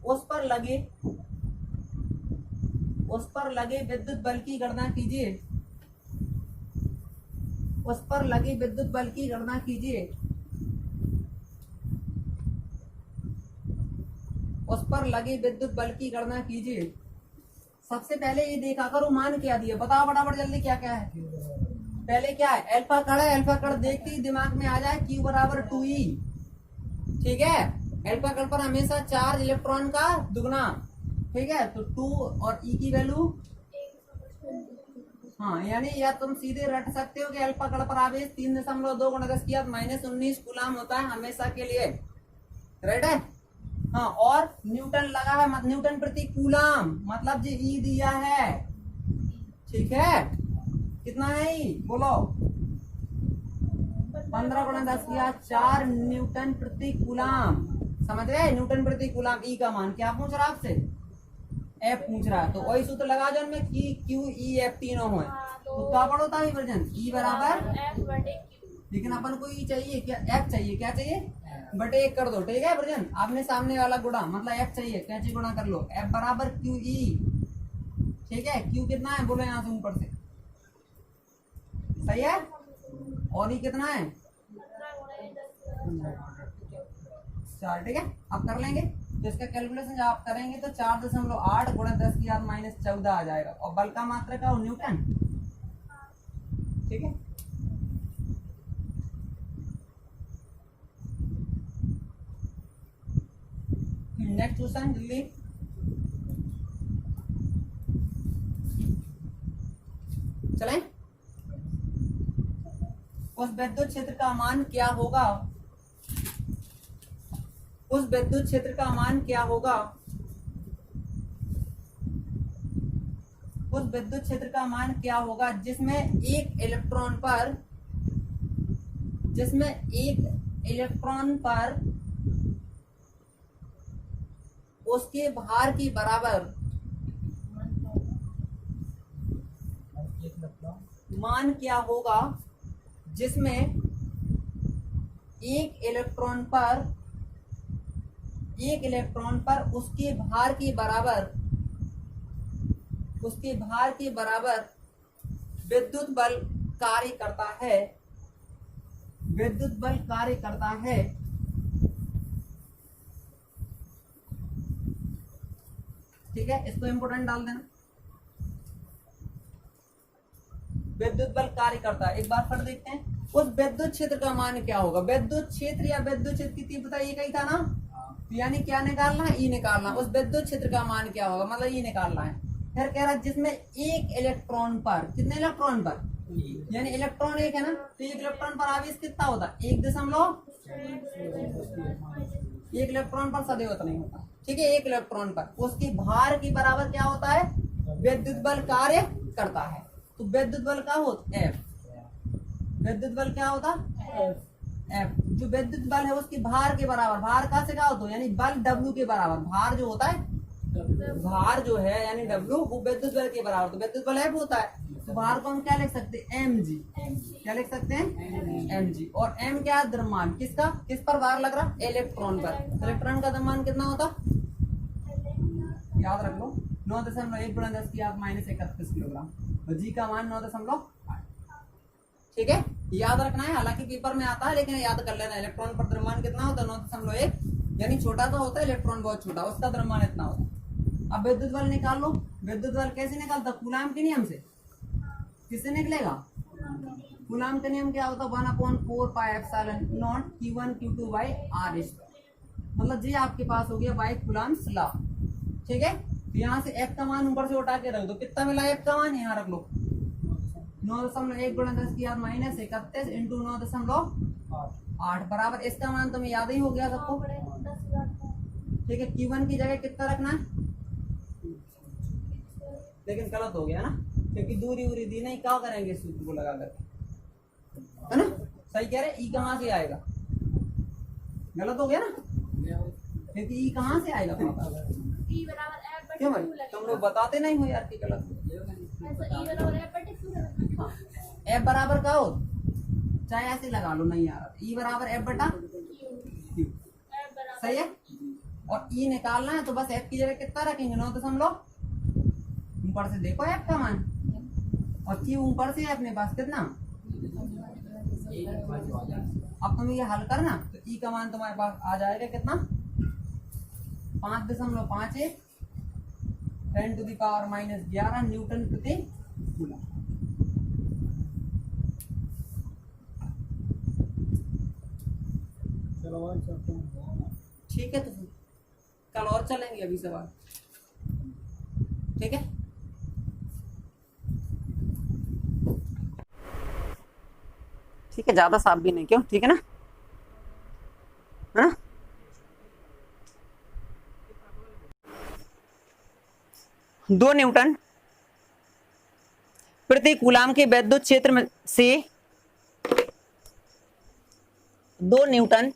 उस पर लगे उस पर लगे विद्युत बल की गणना कीजिए। उस पर लगे विद्युत बल की गणना कीजिए। उस पर लगे विद्युत बल की गणना कीजिए। सबसे पहले ये देखा करो मान क्या दिया, बताओ फटाफट जल्दी क्या क्या है। पहले क्या है, अल्फा कण है, अल्फा कण देखते ही दिमाग में आ जाए Q बराबर 2E। ठीक है, अल्फा कण पर हमेशा चार्ज इलेक्ट्रॉन का दुगना। ठीक है, तो 2 और E की वैल्यू, हाँ यानी या तुम सीधे रट सकते हो कि अल्फा कण पर आवेश 3.2 × 10⁻19 कूलाम होता है हमेशा के लिए। राइट है, हाँ, और न्यूटन लगा है, न्यूटन प्रति कूलाम, मतलब जी ई दिया है। ठीक है, कितना है ई बोलो, 15 × 10⁴ न्यूटन प्रति कूलाम। समझ गए, न्यूटन प्रति कूलाम। ई का मान क्या पूछ रहा आपसे, एफ पूछ रहा है, तो वही सूत्र लगा जो उनमें कि क्यू ई एफ तीनों हो। तो क्या पढ़ोता है वर्जन, ई बराबर, लेकिन अपन को ई चाहिए क्या, एफ चाहिए, क्या चाहिए बटे 1 कर दो। ठीक है वर्जन, आपने सामने वाला गुणा मतलब एफ चाहिए, कैसे गुणा कर लो, एफ बराबर क्यू ई। ठीक है, क्यू कितना है बोलो यहाँ से ऊपर से, सही है, और ई कितना है 4। ठीक है, अब कर लेंगे, तो इसका कैलकुलेशन जब आप करेंगे तो 4.8 × 10⁻14 आ जाएगा, और बल का मात्रक का न्यूटन। ठीक है, नेक्स्ट क्वेश्चन जल्दी। चलें, उस विद्युत क्षेत्र का मान क्या होगा, उस विद्युत क्षेत्र का मान क्या होगा, उस विद्युत क्षेत्र का मान क्या होगा जिसमें एक इलेक्ट्रॉन पर उसके भार की बराबर मान क्या होगा जिसमें एक इलेक्ट्रॉन पर उसके भार के बराबर विद्युत बल कार्य करता है, विद्युत बल कार्य करता है। ठीक है, इसको इंपोर्टेंट डाल देना, विद्युत बल कार्य करता है। एक बार फिर देखते हैं, उस विद्युत क्षेत्र का मान क्या होगा, विद्युत क्षेत्र या विद्युत क्षेत्र की तीव्रता एक ही था ना, तो यानी क्या निकालना है, ई निकालना। उस विद्युत क्षेत्र का मान क्या होगा मतलब ई निकालना है। फिर कह रहा है जिसमें एक इलेक्ट्रॉन पर, कितने इलेक्ट्रॉन पर, यानी इलेक्ट्रॉन एक है ना, तो एक इलेक्ट्रॉन पर आवेश कितना होता है 1.1 इलेक्ट्रॉन पर सदैव उतना नहीं होता। ठीक है, एक इलेक्ट्रॉन पर उसकी भार की बराबर क्या होता है, विद्युत बल कार्य करता है। तो विद्युत बल क्या होता है, विद्युत बल क्या होता है एफ। जो विद्युत बल है उसकी भार के बराबर, भार का से क्या होता है यानी बल डब्ल्यू के बराबर, भार जो होता है, भार जो है यानी डब्ल्यू वो विद्युत बल के बराबर, तो विद्युत बल एफ होता है। तो भार को हम क्या लिख सकते हैं, एम जी। क्या लिख सकते हैं, एम जी। और एम क्या है, द्रव्यमान, किसका, किस पर भार लग रहा, इलेक्ट्रॉन पर। इलेक्ट्रॉन का द्रव्यमान कितना होता, याद रख लो 9.1 × 10⁻31 किलोग्राम, और जी का मान 9.8। ठीक है, याद रखना है, हालांकि पेपर में आता है लेकिन याद कर लेना। इलेक्ट्रॉन पर द्रव्यमान कितना होता है 9.1, यानी छोटा सा होता है इलेक्ट्रॉन, बहुत छोटा, उसका द्रव्यमान इतना होता है। अब विद्युत बल निकाल लो, विद्युत बल कैसे निकालता, कूलाम के नियम से। किससे निकलेगा, कूलाम का नियम क्या होता है 1/4πε0 Q1 Q2/r², मतलब जी आपके पास हो गया बाई कूलाम्स लॉ। ठीक है, तो यहाँ से F का मान ऊपर से उठा के रख दो, कितना मिला F का मान, यहाँ रख लो 9.1 × 10⁻31 इंटू 9.8 बराबर, इसका मान तुम्हें याद ही हो गया सबको। ठीक है, Q1 की जगह कितना रखना है, लेकिन गलत हो गया ना, क्योंकि दूरी उरी दी नहीं, क्या करेंगे सूत्र को लगा करके, है ना, सही कह रहे, ई कहाँ से आएगा, गलत हो गया ना, क्योंकि ई कहाँ से आएगा, क्यों भाई तुम लोग बताते नहीं हो यार कि गलत हो। एफ बराबर क्या हो, चाहे ऐसे लगा लो, नहीं यार, ई बराबर एफ बटा क्यू, सही है। और ई निकालना है तो बस एफ की जगह कितना रखेंगे 9.8, ऊपर से देखो F का मान, और Q ऊपर से है अपने पास कितना। अब तुम ये हल करना तो E का मान तुम्हारे पास आ जाएगा कितना, 5.51 10⁻⁻11 न्यूटन प्रति कूलम। ठीक है, तो कल और चलेंगे अभी सवाल, ठीक है। ठीक है, ज्यादा साफ भी नहीं, क्यों, ठीक है ना, है ना। 2 न्यूटन प्रति कूलाम के विद्युत क्षेत्र में से 2 न्यूटन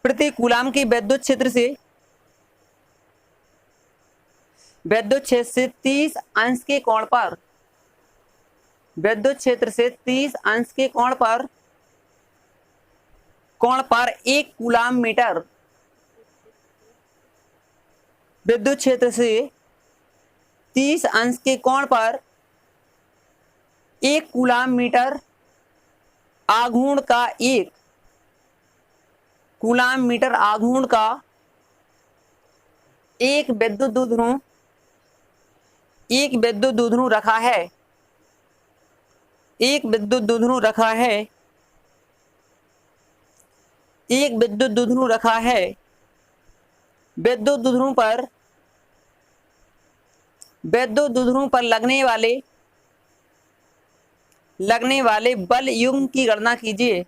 प्रति कूलाम के विद्युत क्षेत्र से 30 अंश के कोण पर, विद्युत क्षेत्र से 30 अंश के कोण पर 1 कूलाम मीटर, विद्युत क्षेत्र से 30 अंश के कोण पर 1 कूलाम मीटर आघूर्ण का, 1 कूलाम मीटर आघूर्ण का एक विद्युत दुध्रु रखा है, एक विद्युत दुध्रु रखा है, एक विद्युत दुध्रु रखा है। विद्युत दुध्रु पर लगने वाले बल युग्म की गणना कीजिए,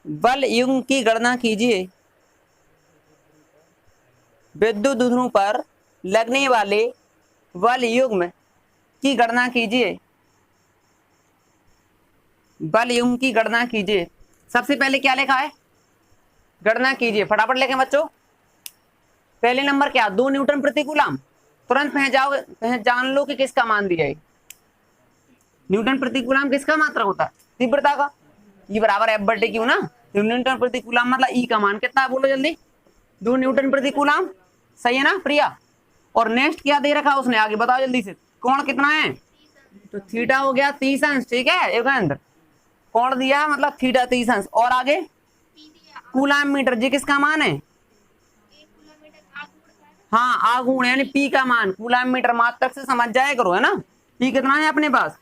बल युग्म की गणना कीजिए। विद्युत दुध्रु पर लगने वाले बल युग्म की गणना कीजिए, बल युग्म की गणना कीजिए। सबसे पहले क्या लिखा है, गणना कीजिए, फटाफट लिखें बच्चों। पहले नंबर क्या, 2 न्यूटन प्रति कूलाम, तुरंत जान लो कि किसका मान दिया है। न्यूटन प्रति कूलाम किसका मात्रक होता है, तीव्रता का। ये बराबर F/Q ना, तो न्यूटन प्रति कूलाम मतलब E का मान कितना है, बोलो जल्दी। 2 न्यूटन प्रति कूलाम, सही है ना प्रिया। और नेक्स्ट क्या दे रखा उसने, आगे बताओ जल्दी से। कोण कितना है, तो थीटा हो गया 30 अंश, ठीक है। योगेंद्र कोण दिया है मतलब थीटा 30 अंश। और आगे कूलाम मीटर, जी किसका मान है, हाँ आघूर्ण यानी P का मान। कूलाम मीटर मात्रक से समझ जाया करो, है ना। P कितना है अपने पास,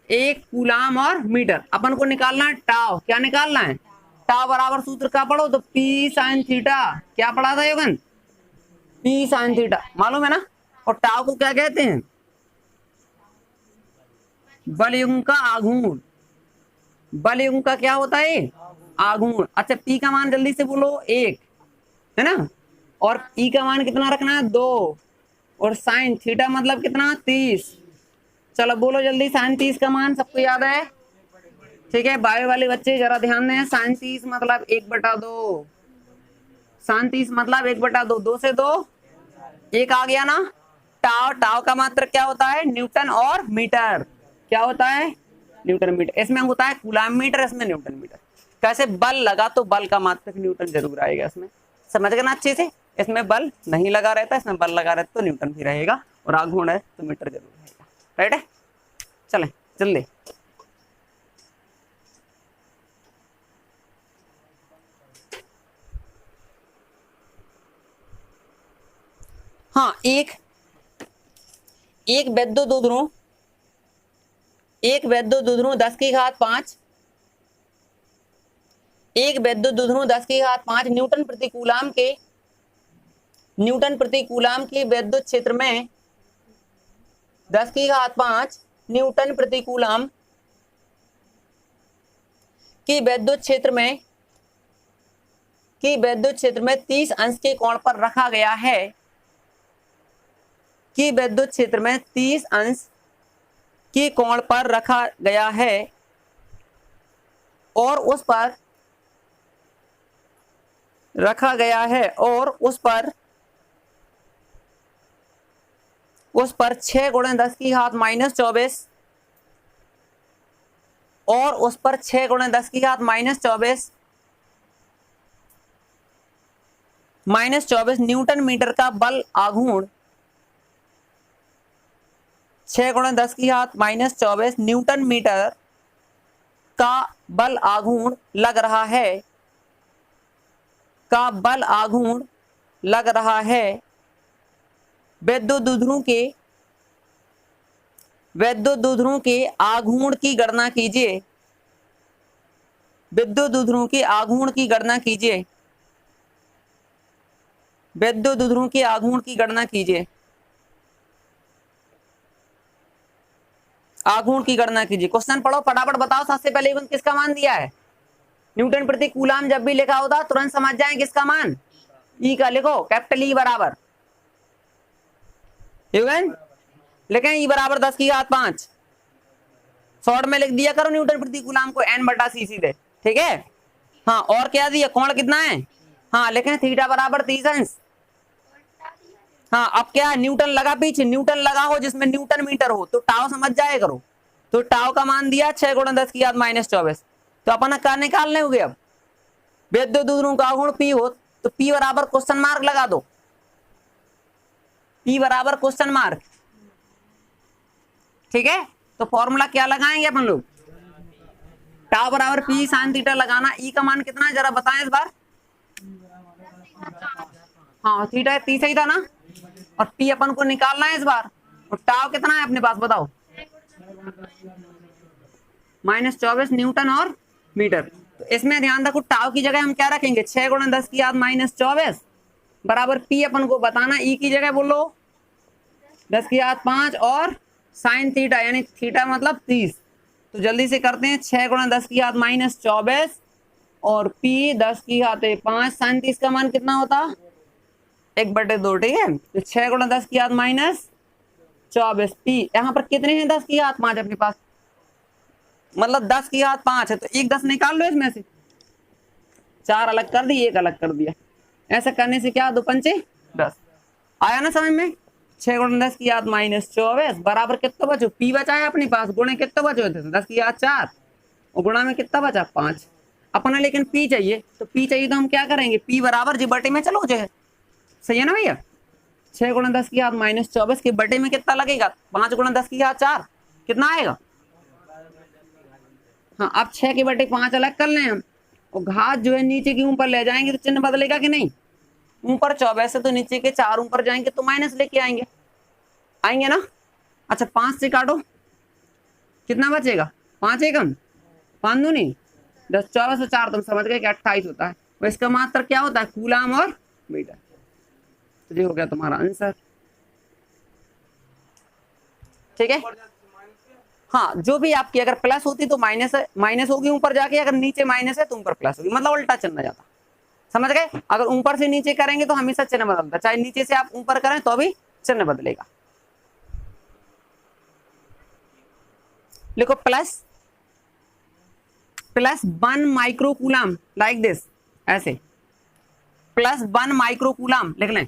1 कूलाम और मीटर। अपन को निकालना है टाव, क्या निकालना है, टाव बराबर सूत्र का पढ़ो तो P sin थीटा, क्या पढ़ा था योगेंद्र, P sin थीटा, मालूम है ना। और टाव को क्या कहते हैं, बल युग्म का आघूर्ण, बल युग्म का क्या होता है, आघूर्ण। अच्छा P का मान जल्दी से बोलो 1, है ना। और E का मान कितना रखना है, 2। और साइन थीटा मतलब कितना, 30। चलो बोलो जल्दी, साइन 30 का मान सबको याद है, ठीक है। बायो वाले बच्चे जरा ध्यान दें, साइन 30 मतलब 1/2, साइन 30 मतलब 1/2, 2 से 2 1 आ गया ना। टाव, टाव का मात्रक क्या होता है, न्यूटन और मीटर, क्या होता है, न्यूटन मीटर। इसमें होता है कूलाम मीटर, इसमें न्यूटन मीटर। कैसे, बल लगा तो बल का मात्रक न्यूटन जरूर आएगा इसमें, समझ गए ना अच्छे से। इसमें बल नहीं लगा रहता, इसमें बल लगा रहता तो न्यूटन भी रहेगा, और आघूर्ण है तो मीटर जरूर रहेगा, राइट है। चलें जल्दी, हाँ एक विद्युत दुध्रु, एक विद्युत दुध्रु 10⁵5, एक विद्युत दुध्रु 10⁵5 न्यूटन प्रति कूलाम के, न्यूटन प्रति कूलाम के विद्युत क्षेत्र में 10⁵5 न्यूटन प्रति कूलाम की विद्युत क्षेत्र में, की विद्युत क्षेत्र में 30 अंश के कोण पर रखा गया है, कि विद्युत क्षेत्र में 30 अंश के कोण पर रखा गया है, और उस पर रखा गया है, और उस पर 6 × 10⁻⁻24, और उस पर 6 × 10⁻⁻24 न्यूटन मीटर का बल आघूर्ण 6 गुणा 10 की घात माइनस 24 न्यूटन मीटर का बल आघूर्ण लग रहा है, का बल आघूर्ण लग रहा है विद्युत दुध्रुं के आघूर्ण की गणना कीजिए, विद्युत दुध्रुं के आघूर्ण की गणना कीजिए, विद्युत दुध्रुं के आघूर्ण की गणना कीजिए, आघूर्ण की गणना कीजिए। क्वेश्चन पढ़ो फटाफट बताओ सबसे पहले इवन किसका मान दिया है, न्यूटन प्रति कूलाम जब भी लिखा होता तुरंत समझ जाए किसका मान, ई का लिखो कैपिटल ई बराबर लिखें ई बराबर 10 की घात 5 शॉर्ट में लिख दिया करो न्यूटन प्रति कूलाम को n बटा सी सीधे, ठीक है। हाँ और क्या दिया, कोण कितना है, हाँ लिखें थीटा बराबर 30 अंश। हाँ अब क्या न्यूटन लगा पीछे, न्यूटन लगा हो जिसमें न्यूटन मीटर हो तो टाव समझ जाए करो, तो टाव का मान दिया 6 गुणा 10 की घात माइनस 24, तो अपन क्या निकालने होंगे अब, विद्युत दुध्रुं का आघूर्ण P हो तो P बराबर क्वेश्चन मार्क लगा दो, P बराबर क्वेश्चन मार्क, ठीक है। तो फॉर्मूला क्या लगाएंगे अपन लोग, टाव बराबर P साइन थीटा लगाना, E का मान कितना है जरा बताएं इस बार, हाँ थीटा 30 ही था ना, और P अपन को निकालना है इस बार, और टाव कितना है अपने पास बताओ, माइनस 24 न्यूटन और मीटर। तो इसमें ध्यान रखो टाव की जगह हम क्या रखेंगे, 6 गुणा 10 की घात माइनस 24 बराबर P अपन को बताना, E की जगह बोलो 10 की घात 5 और साइन थीटा यानी थीटा मतलब 30, तो जल्दी से करते हैं 6 गुणा 10 की घात माइनस 24 और P 10 की घात 5 साइन 30 का मान कितना होता 1/2, ठीक है। तो 6 गुणा 10 की घात माइनस 24 P यहाँ पर कितने हैं 10 की घात 5 अपने पास, मतलब 10 की घात 5 है तो एक 10 निकाल लो इसमें से, 4 अलग कर दी 1 अलग कर दिया, ऐसा करने से क्या 2 पंचे 10, आया ना समझ में। 6 गुणा 10 की घात माइनस 24 बराबर कितना बचो, P बचा है अपने पास, गुणे कितना बचे थे 10 की घात 4 और गुणा में कितना बचा 5 अपना, लेकिन P चाहिए, तो P चाहिए तो हम क्या करेंगे, P बराबर जी बटे में चलो जो है, सही है ना भैया। 6 गुणा 10 की घात माइनस 24 के बटे में कितना लगेगा, 5 गुणा 10 की घात 4 कितना आएगा, हाँ अब 6 के बटे 5 अलग कर लें हम, और घात जो है नीचे के ऊपर ले जाएंगे तो चिन्ह बदलेगा कि नहीं, ऊपर 24 है तो नीचे के 4 ऊपर जाएंगे तो माइनस लेके आएंगे, आएंगे ना। अच्छा 5 से काटो कितना बचेगा, 5 एकम 5 दूनी 10, 24 और 4 तुम समझ गए कि 28 होता है, और इसका मात्र क्या होता है कूलाम और मीटर, तो ये हो गया तुम्हारा आंसर, ठीक है। हाँ जो भी आपकी अगर प्लस होती तो माइनस है, माइनस होगी ऊपर जाके, अगर नीचे माइनस है तो ऊपर प्लस होगी, मतलब उल्टा चिन्ह जाता, समझ गए। अगर ऊपर से नीचे करेंगे तो हमेशा चिन्ह बदलता, चाहे नीचे से आप ऊपर करें तो भी चिन्ह बदलेगा। लिखो प्लस 1 माइक्रोकूलम लाइक दिस, ऐसे प्लस 1 माइक्रोकूलम लिख लें,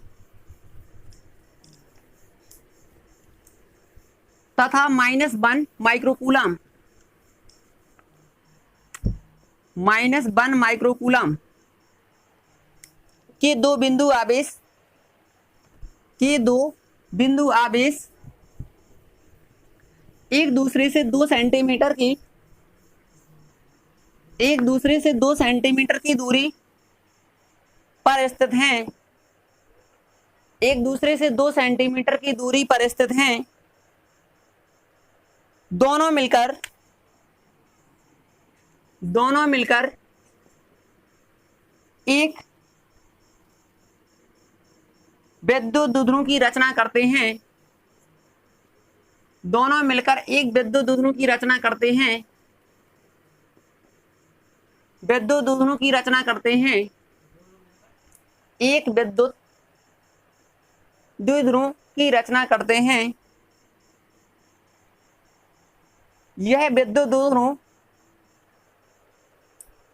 तथा माइनस 1 माइक्रोकूलम, माइनस 1 माइक्रोकूलम के दो बिंदु आवेश एक दूसरे से 2 सेंटीमीटर की दूरी पर स्थित हैं, एक दूसरे से 2 सेंटीमीटर की दूरी पर स्थित हैं, दोनों मिलकर एक विद्युत दुध्रुं की रचना करते हैं, दोनों मिलकर एक विद्युत दुध्रुं की रचना करते हैं, विद्युत दुध्रुं की रचना करते हैं, एक विद्युत द्विध्रुव की रचना करते हैं, यह विद्युत द्विध्रुव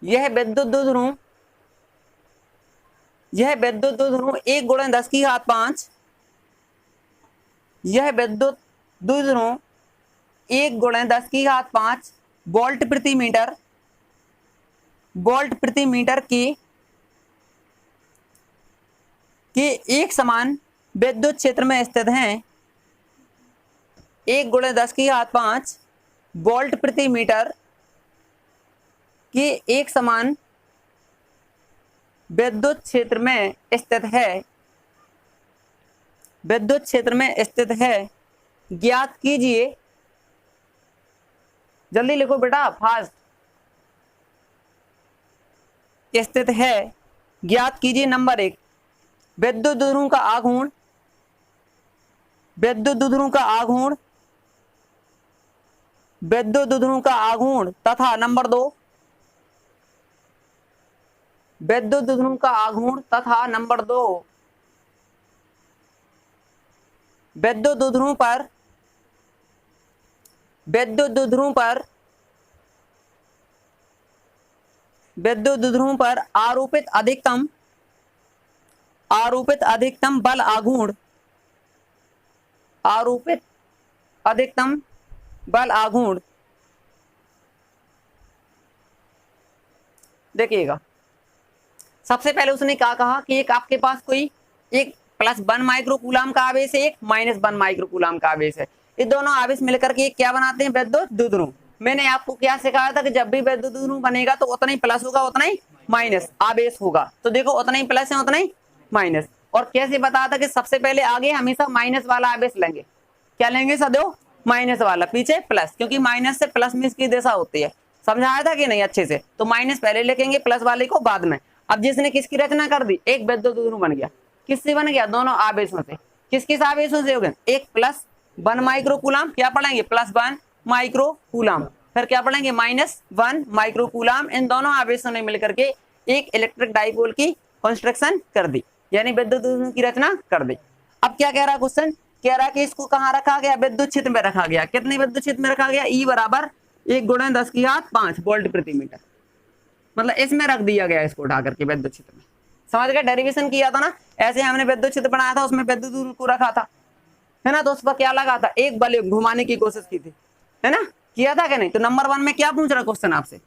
यह विद्युत द्विध्रुव 1 गुणा 10 की घात 5, यह विद्युत द्विध्रुव 1 गुणा 10 की घात 5 वोल्ट प्रति मीटर के एक समान विद्युत क्षेत्र में स्थित हैं, 1 × 10⁵ वोल्ट प्रति मीटर के एक समान विद्युत क्षेत्र में स्थित है, विद्युत क्षेत्र में स्थित है, ज्ञात कीजिए, जल्दी लिखो बेटा फास्ट, स्थित है, ज्ञात कीजिए। नंबर 1 विद्युत द्विध्रुव का आघूर्ण, विद्युत द्विध्रुव का आघूर्ण, विद्युत द्विध्रुव का आघूर्ण तथा नंबर 2 विद्युत द्विध्रुव का आघूर्ण तथा नंबर 2 विद्युत द्विध्रुव पर, विद्युत द्विध्रुव पर, विद्युत द्विध्रुव पर आरोपित अधिकतम, आरोपित अधिकतम बल आघूर्ण, आरोपित अधिकतम बल आघूर्ण। देखिएगा, सबसे पहले उसने क्या कहा कि एक आपके पास कोई एक +1 माइक्रो कूलाम का आवेश है, एक -1 माइक्रो कूलाम का आवेश है। ये दोनों आवेश मिलकर के क्या बनाते हैं? विद्युत द्विध्रुव। मैंने आपको क्या सिखाया था कि जब भी विद्युत द्विध्रुव बनेगा तो उतना ही प्लस होगा उतना ही माइनस आवेश होगा। तो देखो उतना ही प्लस है उतना ही माइनस। और कैसे बताया था कि सबसे पहले आगे हमेशा माइनस वाला आवेश लेंगे। क्या लेंगे सदैव? माइनस वाला, पीछे प्लस, क्योंकि माइनस से प्लस में इसकी दिशा होती है। समझाया था कि नहीं अच्छे से? तो माइनस पहले लिखेंगे, प्लस वाले को बाद में। अब जिसने किसकी रचना कर दी, एक विद्युत द्विध्रुव बन गया। किससे बन गया? दोनों आवेशों से। किस किस आवेशों से हो गए? एक +1 माइक्रो कूलाम, क्या पढ़ेंगे? +1 माइक्रो कूलाम। फिर क्या पढ़ेंगे? -1 माइक्रो कूलाम। इन दोनों आवेशों ने मिलकर के एक इलेक्ट्रिक डाइपोल की कंस्ट्रक्शन कर दी, यानी विद्युत द्विध्रुव की रचना कर दी। अब क्या कह रहा क्वेश्चन? कह रहा कि इसको कहाँ रखा गया? विद्युत क्षेत्र में रखा गया। कितने विद्युत क्षेत्र में रखा गया? E बराबर 1 × 10⁵ वोल्ट प्रति मीटर। मतलब इसमें रख दिया गया इसको उठा करके विद्युत क्षेत्र में। समझ गए? डेरिवेशन किया था ना, ऐसे हमने विद्युत क्षेत्र बनाया था, उसमें विद्युत द्विध्रुव को रखा था, है ना। तो उस पर क्या लगा था? एक बल घुमाने की कोशिश की थी, है ना, किया था कि नहीं? तो नंबर 1 में क्या पूछ रहा क्वेश्चन आपसे?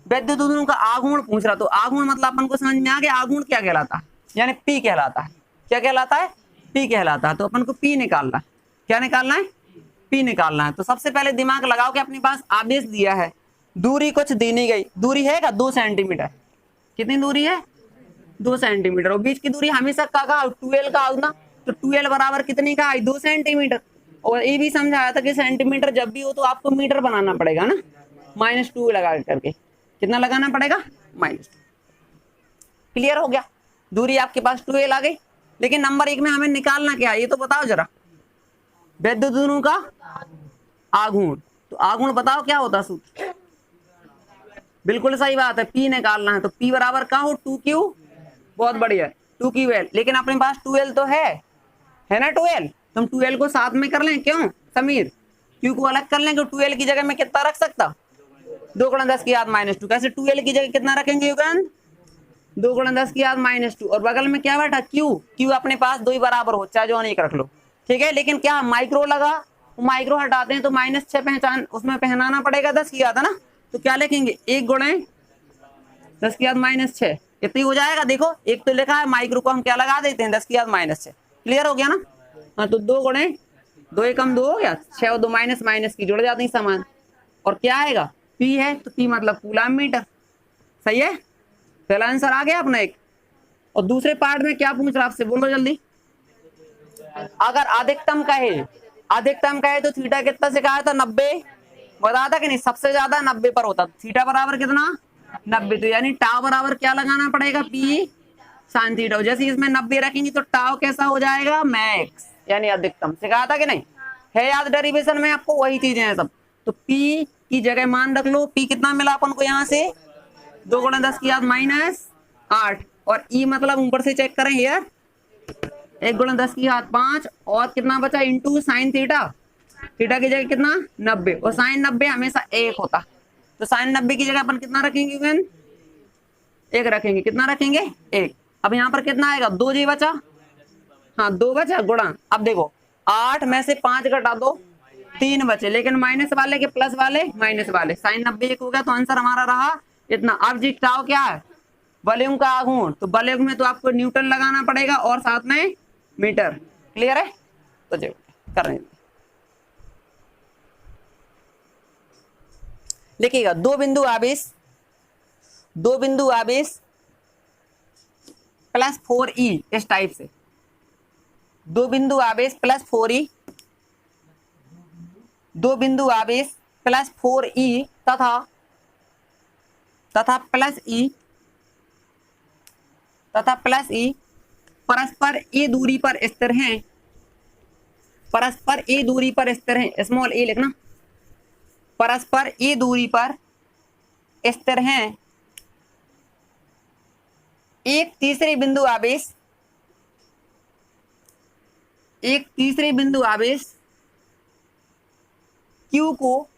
विद्युत द्विध्रुव का आघूर्ण पूछ रहा। तो आघूर्ण मतलब अपन को समझ में आ गया, आघूर्ण क्या कहलाता है? यानी P कहलाता है। क्या कहलाता है? P कहलाता है। तो अपन को P निकालना है। क्या निकालना है? P निकालना है। तो सबसे पहले दिमाग लगाओ कि अपने पास आवेश दिया है, दूरी कुछ दी नहीं गई। दूरी है क्या? 2 सेंटीमीटर। कितनी दूरी है? 2 सेंटीमीटर। और बीच की दूरी हमेशा का 12 का होगा। तो 12 बराबर कितनी का आई? 2 सेंटीमीटर। और ये भी समझाया था कि सेंटीमीटर जब भी हो तो आपको मीटर बनाना पड़ेगा ना, -2 लगा करके। कितना लगाना पड़ेगा? -2। क्लियर हो गया? दूरी आपके पास 12 आ गई। लेकिन नंबर 1 में हमें निकालना क्या है ये तो बताओ जरा। विद्युत द्विध्रुव का आघूर्ण। तो आघूर्ण बताओ क्या होता सूत्र? बिल्कुल सही बात है, P निकालना है। तो P बराबर क्या हो? 2Q। बहुत बढ़िया, 2QL। लेकिन अपने पास 2L तो है ना 2L। तुम 2L को साथ में कर लें, क्यों समीर? Q को अलग कर लें, क्यों 2L की जगह में कितना रख सकता? 2 × 10⁻²। कैसे 2L की जगह कितना रखेंगे युगन? 2 × 10⁻²। और बगल में क्या बैठा? Q अपने पास 2 ही बराबर हो, चाहे जो एक रख लो, ठीक है। लेकिन क्या माइक्रो लगा, माइक्रो हटाते हैं तो -6 पहचान उसमें पहनाना पड़ेगा, 10 किया था ना। तो क्या लिखेंगे? 1 × 10⁻6। कितनी हो जाएगा? देखो एक तो लिखा है, माइक्रो को हम क्या लगा देते हैं? 10⁻6। क्लियर हो गया ना? हाँ, तो 2 × 2 = 2 हो गया, 6 और 2 माइनस की जुड़ जाती है समान। और क्या आएगा? P है, तो P मतलब कूलाम मीटर। सही है, पहला आंसर आ गया अपना एक। और दूसरे पार्ट में क्या पूछ रहा आपसे, बोलो जल्दी। अगर अधिकतम कहे तो थीटा कितना सिखाया था? 90। बताया था कि नहीं? सबसे ज्यादा 90 पर होता। थीटा बराबर कितना? 90। तो यानी टाउ बराबर क्या लगाना पड़ेगा? P sin theta. जैसे इसमें 90 रखेंगे तो टाउ कैसा हो जाएगा? मैक्स, यानी अधिकतम। सिखाया था कि नहीं? है याद डेरिवेशन में आपको? वही चीजें हैं सब। तो P की जगह मान रख लो। P कितना मिला अपन को यहाँ से? 2 × 10⁻8। और E मतलब ऊपर से चेक करें यार, 1 × 10⁵ और कितना बचा? Into sine theta. थीटा की जगह कितना? 90। और साइन 90 हमेशा 1 होता। तो साइन 90 की जगह अपन कितना रखेंगे? 1 रखेंगे। कितना रखेंगे? 1। अब यहाँ पर कितना आएगा? 2 जी बचा। हाँ, 2 बचा गुणा। अब देखो 8 में से 5 घटा दो, 3 बचे। लेकिन माइनस वाले के प्लस वाले माइनस वाले, साइन 90 1 हो गया। तो आंसर हमारा रहा इतना। अब जी टाउ क्या है? वॉल्यूम का आघूर्ण। तो वॉल्यूम में तो आपको न्यूटन लगाना पड़ेगा और साथ में मीटर। क्लियर है? तो जो करने दीजिए। लिखिएगा दो बिंदु आवेश प्लस 4e इस टाइप से, दो बिंदु आवेश प्लस 4e, दो बिंदु आवेश प्लस 4e तथा प्लस e परस्पर ए दूरी पर स्थिर हैं, परस्पर ए दूरी पर स्थिर हैं, स्मॉल ए लिखना, परस्पर ए दूरी पर स्थिर हैं। एक तीसरे बिंदु आवेश Q को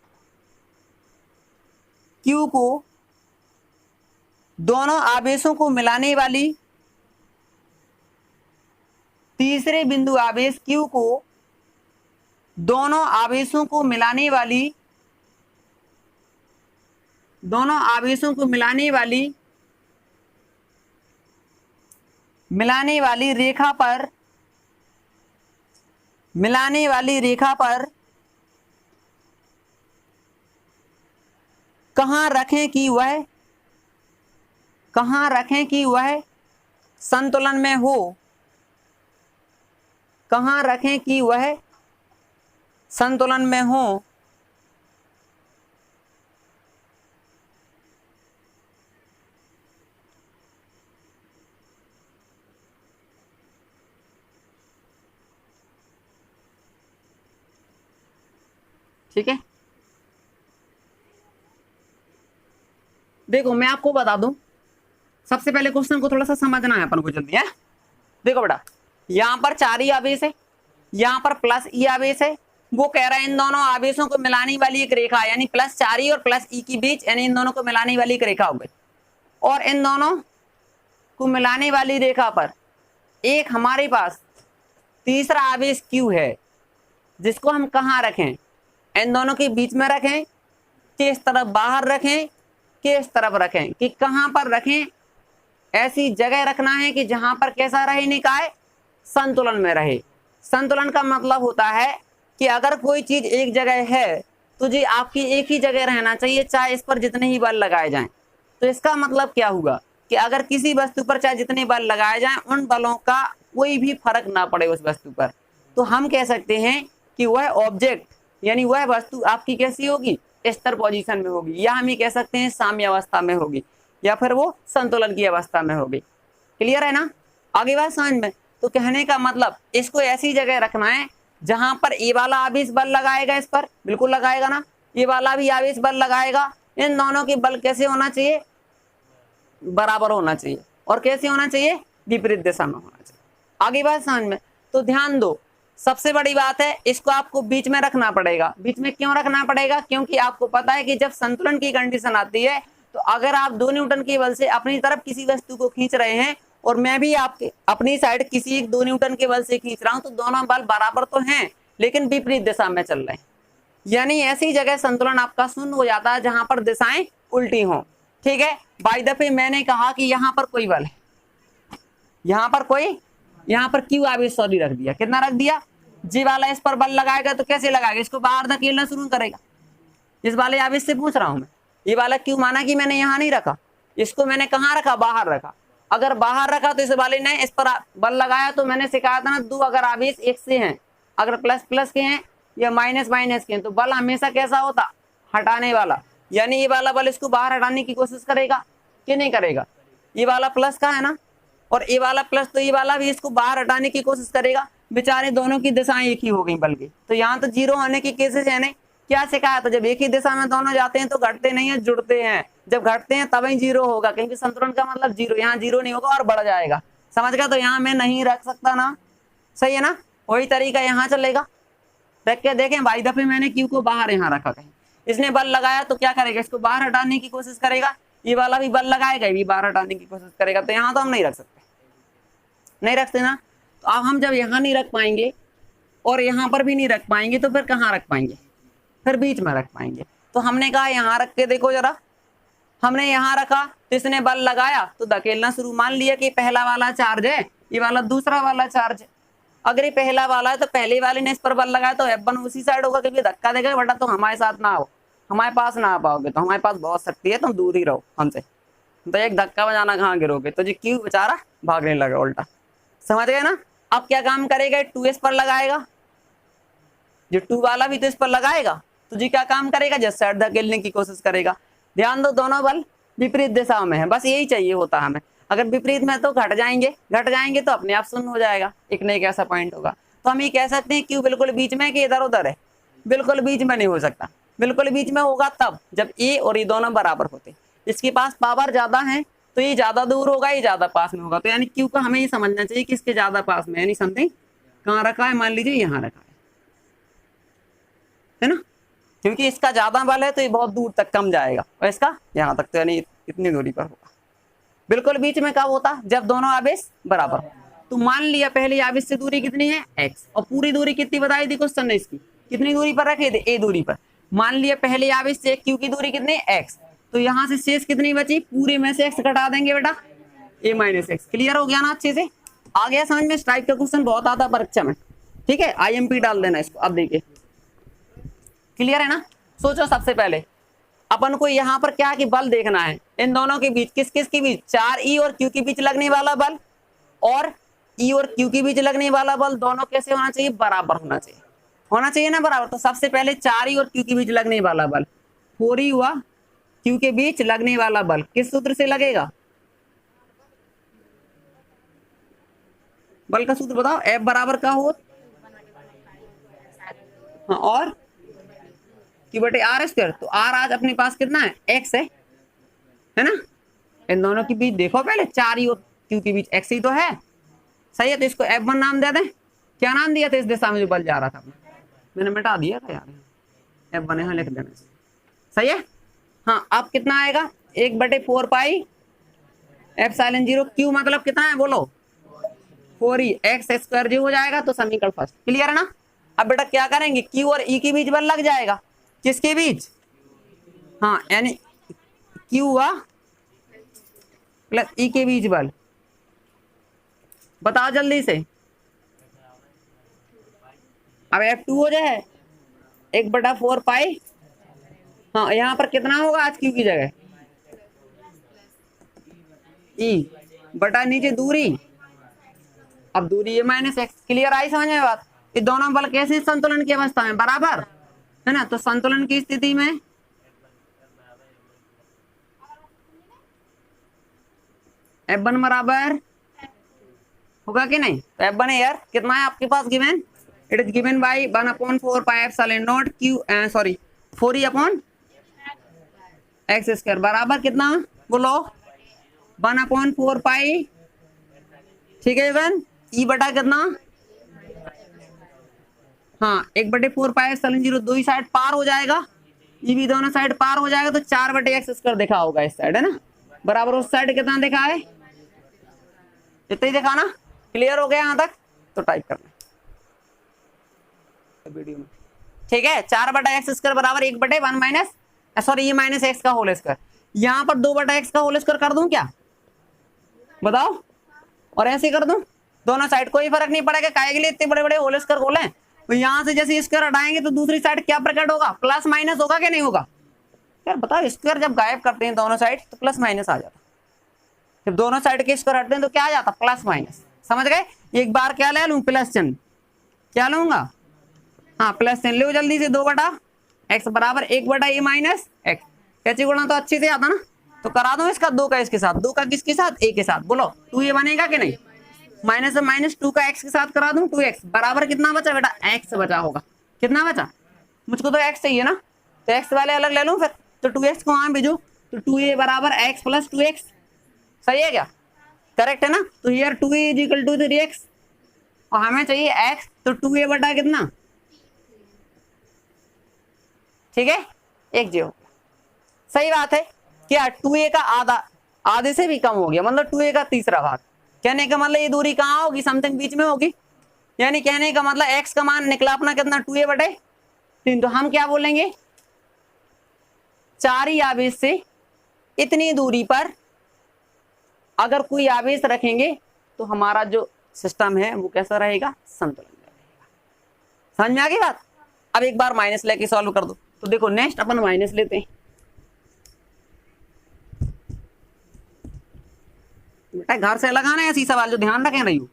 दोनों आवेशों को मिलाने वाली, तीसरे बिंदु आवेश Q को दोनों आवेशों को मिलाने वाली रेखा पर कहाँ रखें कि वह संतुलन में हो, कहाँ रखें कि वह संतुलन में हो। ठीक है, देखो मैं आपको बता दूं, सबसे पहले क्वेश्चन को थोड़ा सा समझना है अपन को जल्दी है। देखो बेटा, यहां पर 4 ही आवेश है, यहां पर प्लस ई आवेश है, वो कह रहा है इन दोनों आवेशों को मिलाने वाली एक रेखा, यानी प्लस 4 और प्लस ई के बीच, यानी इन दोनों को मिलाने वाली एक रेखा हो गई। और इन दोनों को मिलाने वाली रेखा पर एक हमारे पास तीसरा आवेश क्यू है, जिसको हम कहाँ रखें, इन दोनों के बीच में रखें कि इस तरफ बाहर रखें कि इस तरफ रखें, कि कहाँ पर रखें, ऐसी जगह रखना है कि जहां पर कैसा रहे, निकाय संतुलन में रहे। संतुलन का मतलब होता है कि अगर कोई चीज एक जगह है तो जी आपकी एक ही जगह रहना चाहिए, चाहे इस पर जितने ही बल लगाए जाएं। तो इसका मतलब क्या हुआ कि अगर किसी वस्तु पर चाहे जितने बल लगाए जाएं, उन बलों का कोई भी फर्क ना पड़े उस वस्तु पर, तो हम कह सकते हैं कि वह ऑब्जेक्ट यानी वह वस्तु आपकी कैसी होगी, स्थिर पोजीशन में होगी, या हम ये कह सकते हैं साम्य अवस्था में होगी, या फिर वो संतुलन की अवस्था में होगी। क्लियर है ना, आगे बात समझ में। तो कहने का मतलब इसको ऐसी जगह रखना है जहां पर ये वाला आवेश बल लगाएगा, इस पर बिल्कुल लगाएगा ना, ये वाला भी आवेश बल लगाएगा, इन दोनों के बल कैसे होना चाहिए, बराबर होना चाहिए। और कैसे होना चाहिए, विपरीत दिशा में होना चाहिए। आगे बात समझ में। तो ध्यान दो, सबसे बड़ी बात है इसको आपको बीच में रखना पड़ेगा। बीच में क्यों रखना पड़ेगा, क्योंकि आपको पता है कि जब संतुलन की कंडीशन आती है तो अगर आप 2 न्यूटन के बल से अपनी तरफ किसी वस्तु को खींच रहे हैं और मैं भी आपके अपनी साइड किसी 2 न्यूटन के बल से खींच रहा हूं, तो दोनों बल बराबर तो हैं लेकिन विपरीत दिशा में चल रहे हैं, यानी ऐसी जगह संतुलन आपका शून्य हो जाता है जहां पर दिशाएं उल्टी हों। ठीक है, बाय द वे मैंने कहा कि यहाँ पर कोई बल है, यहाँ पर क्यू आवेश सॉरी रख दिया, कितना रख दिया, जी वाला इस पर बल लगाएगा तो कैसे लगाएगा, इसको बाहर धकेलना शुरू करेगा। इस वाले आवेश से पूछ रहा हूं मैं, ये वाला क्यू माना कि मैंने यहाँ नहीं रखा, इसको मैंने कहाँ रखा, बाहर रखा। अगर बाहर रखा तो इस वाले ने इस पर बल लगाया, तो मैंने सिखाया था ना, 2 अगर आवेश एक से हैं, अगर प्लस प्लस के हैं या माइनस माइनस के हैं, तो बल हमेशा कैसा होता, हटाने वाला, यानी ये वाला बल इसको बाहर हटाने की कोशिश करेगा कि नहीं करेगा। ये वाला प्लस का है ना, और ये वाला प्लस, तो ये वाला भी इसको बाहर हटाने की कोशिश करेगा। बेचारे दोनों की दिशाएं एक ही हो गई बल की, तो यहाँ तो जीरो होने की केसेस है नहीं। क्या सिखाया था, जब एक ही दिशा में दोनों जाते हैं तो घटते नहीं है, जुड़ते हैं, जब घटते हैं तभी जीरो होगा, क्योंकि संतुलन का मतलब जीरो, यहाँ जीरो नहीं होगा और बढ़ जाएगा, समझ गया। तो यहाँ मैं नहीं रख सकता ना, सही है ना, वही तरीका यहाँ चलेगा। रख के देखें, भाई दफे मैंने क्यू को बाहर यहाँ रखा, कहीं इसने बल लगाया तो क्या करेगा, इसको बाहर हटाने की कोशिश करेगा, ये वाला भी बल लगाएगा, ये भी बाहर हटाने की कोशिश करेगा। तो यहाँ तो हम नहीं रख सकते, नहीं रखते ना। तो अब हम जब यहाँ नहीं रख पाएंगे और यहाँ पर भी नहीं रख पाएंगे, तो फिर कहाँ रख पाएंगे, फिर बीच में रख पाएंगे। तो हमने कहा यहाँ रख के देखो जरा, हमने यहाँ रखा तो इसने बल लगाया तो धकेलना शुरू, मान लिया कि पहला वाला चार्ज है, ये वाला दूसरा वाला चार्ज है, अगर ये पहला वाला है तो पहले वाले ने इस पर बल लगाया तो F1 उसी साइड होगा, क्योंकि धक्का देगा बेटा तो हमारे साथ ना आओ, हमारे पास ना आ पाओगे, तो हमारे पास बहुत शक्ति है, तुम दूर ही रहो हमसे। तो एक धक्का बजाना कहाँ गिरोगे, तो जी क्यू बेचारा भागने लगा उल्टा। समझ गए ना। अब क्या काम करेगा, 2s पर लगाएगा, जो 2 वाला भी तो इस पर लगाएगा, तो जी क्या काम करेगा, जिस साइड धकेलने की कोशिश करेगा। ध्यान दो दोनों बल विपरीत दिशा में है, बस यही चाहिए होता है हमें। अगर विपरीत में तो घट जाएंगे तो अपने आप शून्य हो जाएगा, एक न एक ऐसा पॉइंट होगा। तो हम ये कह सकते हैं क्यू बिल्कुल बीच में कि इधर उधर है, बिल्कुल बीच में नहीं हो सकता। बिल्कुल बीच में होगा तब जब ए और ये दोनों बराबर होते। इसके पास पावर ज्यादा है तो ये ज्यादा दूर होगा, ये ज्यादा पास में होगा। तो यानी क्यू को हमें ये समझना चाहिए कि इसके ज्यादा पास में, यानी समथिंग कहाँ रखा है, मान लीजिए यहाँ रखा है ना, क्योंकि इसका ज्यादा बल है तो ये बहुत दूर तक कम जाएगा और इसका यहाँ तक, तो यानी इतनी दूरी पर होगा। बिल्कुल बीच में कब होता, जब दोनों आवेश बराबर हो। तो मान लिया पहले आवेश से दूरी कितनी है x, और पूरी दूरी कितनी बताई थी क्वेश्चन ने, इसकी कितनी दूरी पर रखे थे, a दूरी पर। मान लिया पहले आवेश से q की दूरी कितनी है x, तो यहाँ से शेष कितनी बची, पूरे में से x घटा देंगे बेटा, a माइनस एक्स। क्लियर हो गया ना, अच्छे से आ गया समझ में। इस टाइप का क्वेश्चन बहुत आता है परीक्षा में, ठीक है, IMP डाल देना इसको। अब देखिए क्लियर है ना। सोचो सबसे पहले अपन को यहाँ पर क्या कि बल देखना है, इन दोनों के बीच, किस किस के बीच, 4e और q के बीच लगने वाला बल और e और q के बीच लगने वाला बल, दोनों कैसे होना चाहिए, बराबर होना चाहिए ना, बराबर। तो सबसे पहले 4e और q के बीच लगने वाला बल, 4e हुआ q के बीच लगने वाला बल किस सूत्र से लगेगा, बल का सूत्र बताओ, F बराबर का हो, हाँ, और q बटे आर स्क्वायर। तो r आज अपने पास कितना है, x है ना। इन दोनों के बीच देखो पहले 4e और q के बीच x ही तो है, सही है। तो इसको F1 नाम दे दें। क्या नाम दिया था इस दिशा में जो बल जा रहा था, मैंने मिटा दिया था यार, F1 यहाँ लिख देना, सही है। हाँ, अब कितना आएगा, 1/4 पाई एप्सिलॉन 0, q मतलब कितना है बोलो, 4e, x स्क्वायर जो हो जाएगा, तो समीकरण फर्स्ट। क्लियर है ना। अब बेटा क्या करेंगे, q और e के बीच बल लग जाएगा, किसके बीच, हाँ, यानी q हुआ प्लस e के बीच बल, बताओ जल्दी से। अब F2 हो जाए 1/4 पाई, हाँ, यहाँ पर कितना होगा आज q की जगह, e बटा नीचे दूरी, अब दूरी ये माइनस एक्स। क्लियर आई समझ में बात। ये दोनों बल कैसे संतुलन की अवस्था में, बराबर है ना। तो संतुलन की स्थिति में F1 बराबर होगा कि नहीं, तो F1 है यार, कितना है आपके पास given, it is given by 1/4 pi epsilon naught q, sorry 4e upon x square बराबर कितना बोलो, 1/4 पाई, ठीक है इवन, e बटा कितना, हाँ, 1/4 पाई एप्सिलॉन 0, दो ही साइड पार हो जाएगा, ये भी दोनों साइड पार हो जाएगा, तो 4/x स्क्वायर देखा होगा इस साइड, है ना, बराबर उस साइड कितना देखा है, इतना ही देखा ना। क्लियर हो गया यहाँ तक, तो टाइप करना वीडियो में, ठीक है। 4/x स्क्वायर बराबर 1/1 माइनस, सॉरी ये माइनस एक्स का होल स्क्वायर, यहाँ पर 2/x का होल स्क्वायर कर दूं क्या, बताओ, और ऐसे कर दूं, दोनों साइड कोई फर्क नहीं पड़ेगा, काहे के लिए इतने बड़े बड़े होल स्क्वायर खोले। तो यहाँ से जैसे स्क्वायर हटाएंगे तो दूसरी साइड क्या प्रकट होगा, प्लस माइनस होगा कि नहीं होगा, यार बताओ। स्क्वायर जब गायब करते हैं दोनों साइड तो प्लस माइनस आ जाता, जब दोनों साइड के स्क्वायर हटते हैं तो क्या आ जाता, प्लस माइनस। समझ गए। एक बार क्या ले लूं, प्लस चिन्ह, क्या लूंगा, हाँ प्लस चिन्ह लो जल्दी से, 2/x बराबर 1/a माइनस एक्स। कैसे गुणा तो अच्छे से आता ना, तो करा दो इसका 2 का इसके साथ, 2 का किसके साथ, a के साथ, बोलो 2a बनेगा कि नहीं, माइनस माइनस 2 का x के साथ करा दूं, 2x बराबर कितना बचा बेटा, x बचा होगा, कितना बचा, मुझको तो x चाहिए ना, तो x वाले अलग ले लूं फिर, तो 2x को वहां भेजो, तो 2a बराबर x प्लस 2x, सही है क्या, करेक्ट है ना। तो here 2a is equal to 3x, और हमें चाहिए x, तो 2a बटा कितना, ठीक है, 1 जो, सही बात है। क्या 2a का आधे से भी कम हो गया, मतलब 2a का तीसरा भाग। कहने का मतलब ये दूरी कहाँ होगी, समथिंग बीच में होगी, यानी कहने का मतलब x का मान निकला अपना कितना, 2a/3। तो हम क्या बोलेंगे, 4 आवेश से इतनी दूरी पर अगर कोई आवेश रखेंगे तो हमारा जो सिस्टम है वो कैसा रहेगा, संतुलन में रहेगा। समझ में आ गई बात। अब एक बार माइनस लेके सॉल्व कर दो। तो देखो नेक्स्ट अपन माइनस लेते हैं। बेटा घर से लगाना है ऐसी सवाल जो ध्यान रखें रही हो।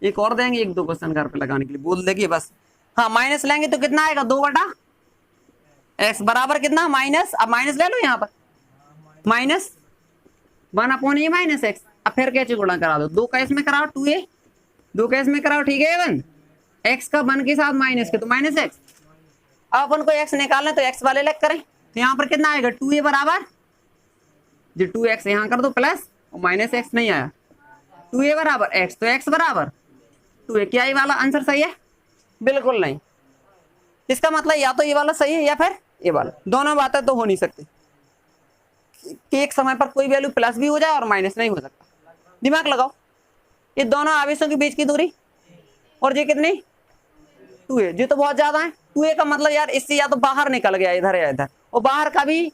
एक और देंगे, एक दो क्वेश्चन घर पे लगाने के लिए बोल देगी बस। हाँ माइनस लेंगे तो कितना आएगा, 2/x बराबर कितना माइनस, अब माइनस ले लो यहाँ पर, माइनस 1/a माइनस x। अब फिर कैसे गुणा करा दो, 2 का इसमें कराओ 2a, 2 का इसमें कराओ, ठीक है 1 x का 1 के साथ माइनस के तो माइनस x। अब अपन को x निकालना तो x वाले लेग करें, तो यहाँ पर कितना आएगा 2a बराबर जो 2x यहाँ कर दो प्लस और माइनस x नहीं आया, 2a बराबर x तो x बराबर 2a। क्या ये वाला आंसर सही है, बिल्कुल नहीं। इसका मतलब या तो ये वाला सही है या फिर ये वाला, दोनों बातें तो हो नहीं सकती कि एक समय पर कोई वैल्यू प्लस भी हो जाए और माइनस नहीं हो सकता। दिमाग लगाओ, ये दोनों आवेशों के बीच की दूरी और ये कितनी 2a, ये तो बहुत ज्यादा है। 2a का मतलब यार इससे या तो बाहर निकल गया इधर या इधर, और बाहर का भी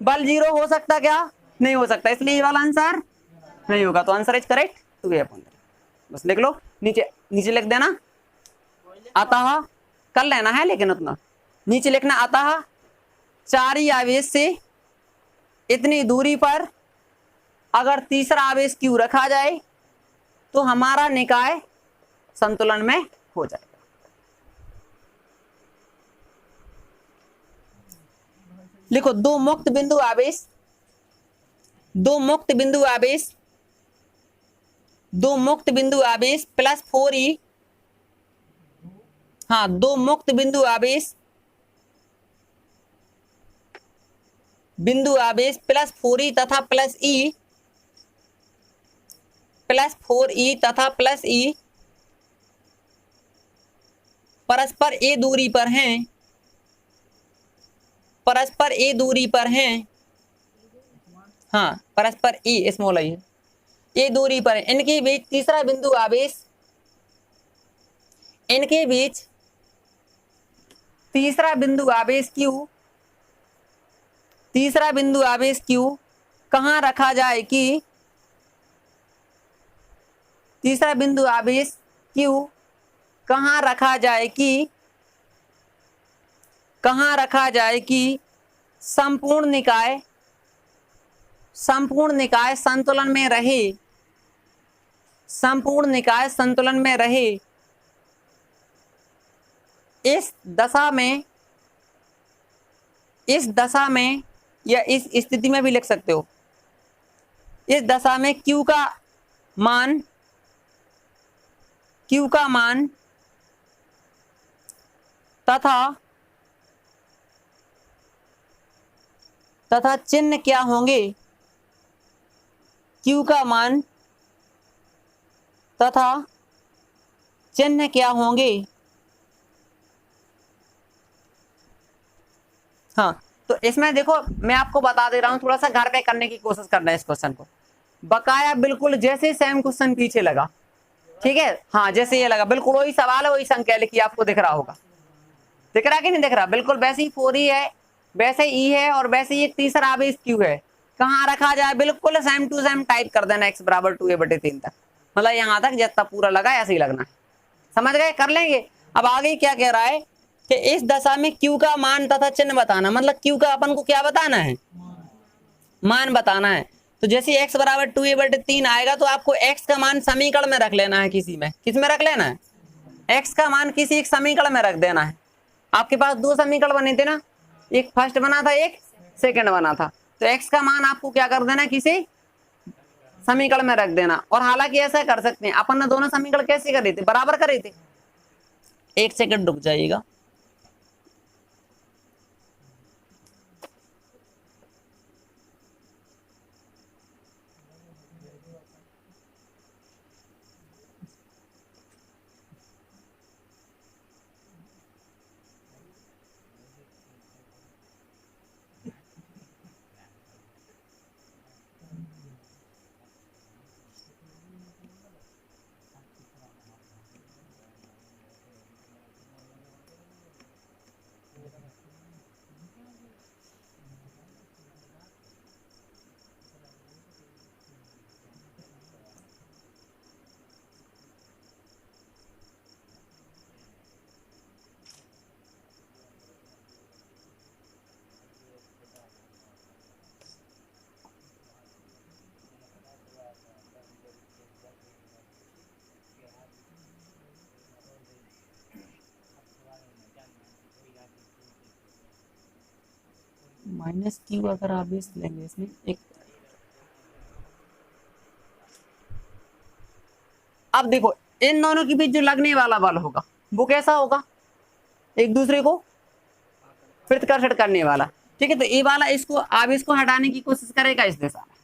बल 0 हो सकता क्या, नहीं हो सकता, इसलिए ये वाला आंसर नहीं होगा। तो आंसर इज करेक्ट 2a/3। बस लिख लो, नीचे नीचे लिख देना अतः, कर लेना है लेकिन उतना नीचे लिखना अतः 4 ही आवेश से इतनी दूरी पर अगर तीसरा आवेश q रखा जाए तो हमारा निकाय संतुलन में हो जाएगा। लिखो दो मुक्त बिंदु आवेश, दो मुक्त बिंदु आवेश, दो मुक्त बिंदु आवेश प्लस 4e, हाँ दो मुक्त बिंदु आवेश, बिंदु आवेश प्लस 4e तथा प्लस e, प्लस 4e तथा प्लस e परस्पर a दूरी पर हैं, परस्पर a दूरी पर हैं, हाँ परस्पर e स्मॉल आई है, a दूरी पर है। इनके बीच तीसरा बिंदु आवेश, इनके बीच तीसरा बिंदु आवेश q, तीसरा बिंदु आवेश q कहां रखा जाए कि, तीसरा बिंदु आवेश q कहां रखा जाए कि, कहां रखा जाए कि संपूर्ण निकाय, संपूर्ण निकाय संतुलन में रहे, संपूर्ण निकाय संतुलन में रहे। इस दशा में, इस दशा में या इस स्थिति में भी लिख सकते हो, इस दशा में q का मान, q का मान तथा चिन्ह क्या होंगे, q का मान तथा चिन्ह क्या होंगे। हाँ तो इसमें देखो मैं आपको बता दे रहा हूं, थोड़ा सा घर पे करने की कोशिश करना है इस क्वेश्चन को, बकाया बिल्कुल जैसे सेम क्वेश्चन पीछे लगा, ठीक है। हाँ जैसे ये लगा बिल्कुल वही सवाल है, वही संख्या लिखी आपको दिख रहा होगा, दिख रहा कि नहीं दिख रहा, बिल्कुल वैसे ही 4e है, वैसे ई है और वैसे ही एक तीसरा आवेश q है, कहाँ रखा जाए बिल्कुल सेम टू सेम टाइप कर देना x बराबर 2a/3 तक, मतलब यहाँ तक जितना पूरा लगा ऐसे ही लगना है। समझ गए, कर लेंगे। अब आगे क्या कह रहा है कि इस दशा में q का मान तथा चिन्ह बताना, मतलब q का अपन को क्या बताना है, मान बताना है। तो जैसे x बराबर 2a/3 आएगा तो आपको x का मान समीकरण में रख लेना है, किसी में, किस में रख लेना है, x का मान किसी एक समीकरण में रख देना है। आपके पास दो समीकरण बने थे ना, एक फर्स्ट बना था एक सेकंड बना था, तो x का मान आपको क्या कर देना, किसी समीकरण में रख देना। और हालांकि ऐसा कर सकते हैं, अपन ने दोनों समीकरण कैसे करे थे, बराबर करे थे। एक सेकंड रुक जाइएगा, माइनस क्यू अगर आप इस लेंगे इसमें एक, अब देखो इन दोनों के बीच जो लगने वाला बल होगा वो कैसा होगा, एक दूसरे को प्रतिकर्षण करने वाला। ठीक है, तो ये वाला इसको आप इसको हटाने की कोशिश करेगा इस दिशा में,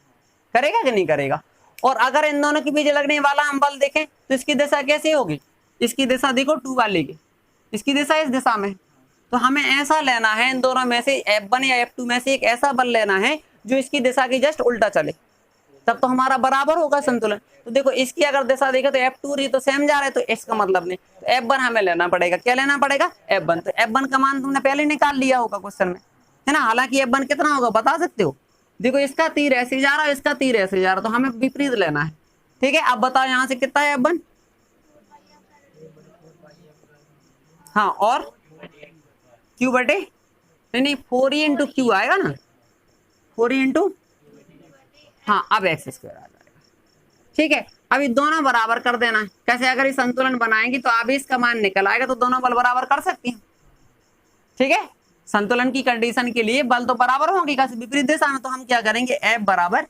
करेगा कि नहीं करेगा। और अगर इन दोनों के बीच लगने वाला हम बल देखें तो इसकी दिशा कैसे होगी, इसकी दिशा देखो 2 वाले की, इसकी दिशा इस दिशा में। तो हमें ऐसा लेना है इन दोनों में से F1 या F2 में से एक ऐसा बल लेना है जो इसकी दिशा की जस्ट उल्टा चले, तब तो हमारा बराबर होगा संतुलन। तो देखो इसकी अगर दिशा देखे तो F2 रही तो सेम जा रहा है, तो इसका मतलब नहीं, तो F1 हमें लेना पड़ेगा। क्या लेना पड़ेगा, F1। तो F1 का मान तुमने पहले निकाल लिया होगा क्वेश्चन में, है ना। हालांकि F1 कितना होगा बता सकते हो, देखो इसका तीर ऐसे जा रहा है, इसका तीर ऐसे जा रहा है, तो हमें विपरीत लेना है। ठीक है, अब बताओ यहाँ से कितना है F1, हाँ, और Q बटे नहीं 4E इंटू क्यू आएगा ना, 4E इंटू, हाँ अब x स्क्वायर आ जाएगा। ठीक है, अभी दोनों बराबर कर देना है। कैसे, अगर ये संतुलन बनाएंगे तो अब इसका मान निकल आएगा, तो दोनों बल बराबर कर सकती हैं। ठीक है, संतुलन की कंडीशन के लिए बल तो बराबर होंगे, कैसे विपरीत दिशा में, तो हम क्या करेंगे F बराबर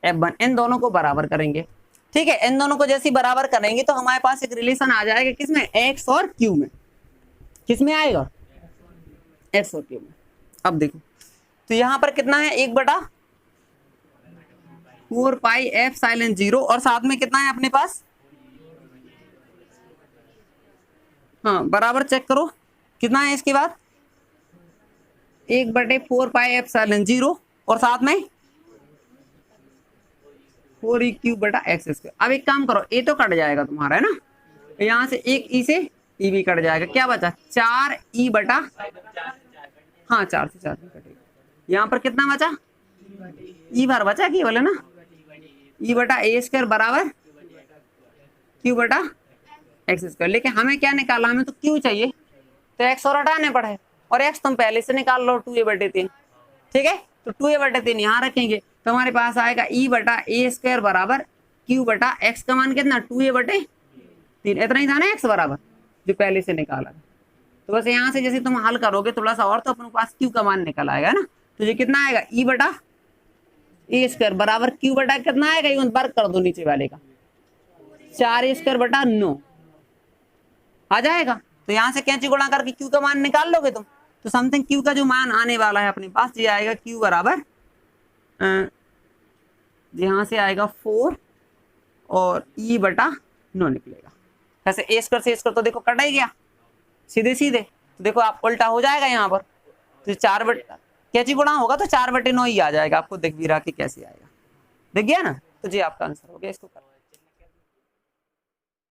F1, इन दोनों को बराबर करेंगे। ठीक है, इन दोनों को जैसे बराबर करेंगे तो हमारे पास एक रिलेशन आ जाएगा, किसमें, x और q में। किसमें आएगा, x और q में। अब देखो तो यहाँ पर कितना है, 1/4 पाई एप्सिलॉन 0, और साथ में कितना है अपने पास, हाँ बराबर चेक करो कितना है इसके बाद, 1/4 पाई एप्सिलॉन 0 और साथ में 4e³ बटा x स्क्वायर। अब एक काम करो, ए तो कट जाएगा तुम्हारा, है ना, यहाँ से एक ई से ई भी कट जाएगा, क्या बचा 4e बटा, हाँ 4 से 4 भी कटेगा। यहाँ पर कितना बचा, ई बार बचा केवल, है ना, ई बटा ए स्क्वायर बराबर क्यू बटा एक्स स्क्वायर। लेकिन हमें क्या निकालना, हमें तो क्यू चाहिए, तो एक्स और हटाने पड़े, और एक्स तुम पहले से निकाल लो 2a/3। ठीक है, तो 2a/3 यहाँ रखेंगे, तो हमारे पास आएगा ई बटा ए स्क्वायर बराबर क्यू बटा एक्स का मान कितना 2a/3, इतना ही था ना एक्स बराबर जो पहले से निकाला। तो बस यहाँ से जैसे तुम हल करोगे थोड़ा सा और, तो अपने पास क्यू का मान निकल आएगा ना। तो ये कितना आएगा, ई बटा ए स्क्वायर बराबर क्यू बटा कितना आएगा, ये वर्ग कर दो नीचे वाले का, 4a स्क्वायर बटा 9 आ जाएगा। तो यहाँ से कैंची गुणा करके क्यू का मान निकाल लोगे तुम, तो समथिंग क्यू का जो मान आने वाला है अपने पास, ये आएगा क्यू बराबर यहाँ से आएगा 4 और ई बटा 9 निकलेगा। वैसे ए स्क्वायर से स्क्वायर तो देखो कट ही गया सीधे सीधे, तो देखो आप उल्टा हो जाएगा यहाँ पर, तो 4 बटा कैंची गुणा होगा तो 4/9 ही आ जाएगा। आपको दिख भी रहा कि कैसे आएगा, दिख गया ना, तो जी आपका आंसर हो गया, इसको कर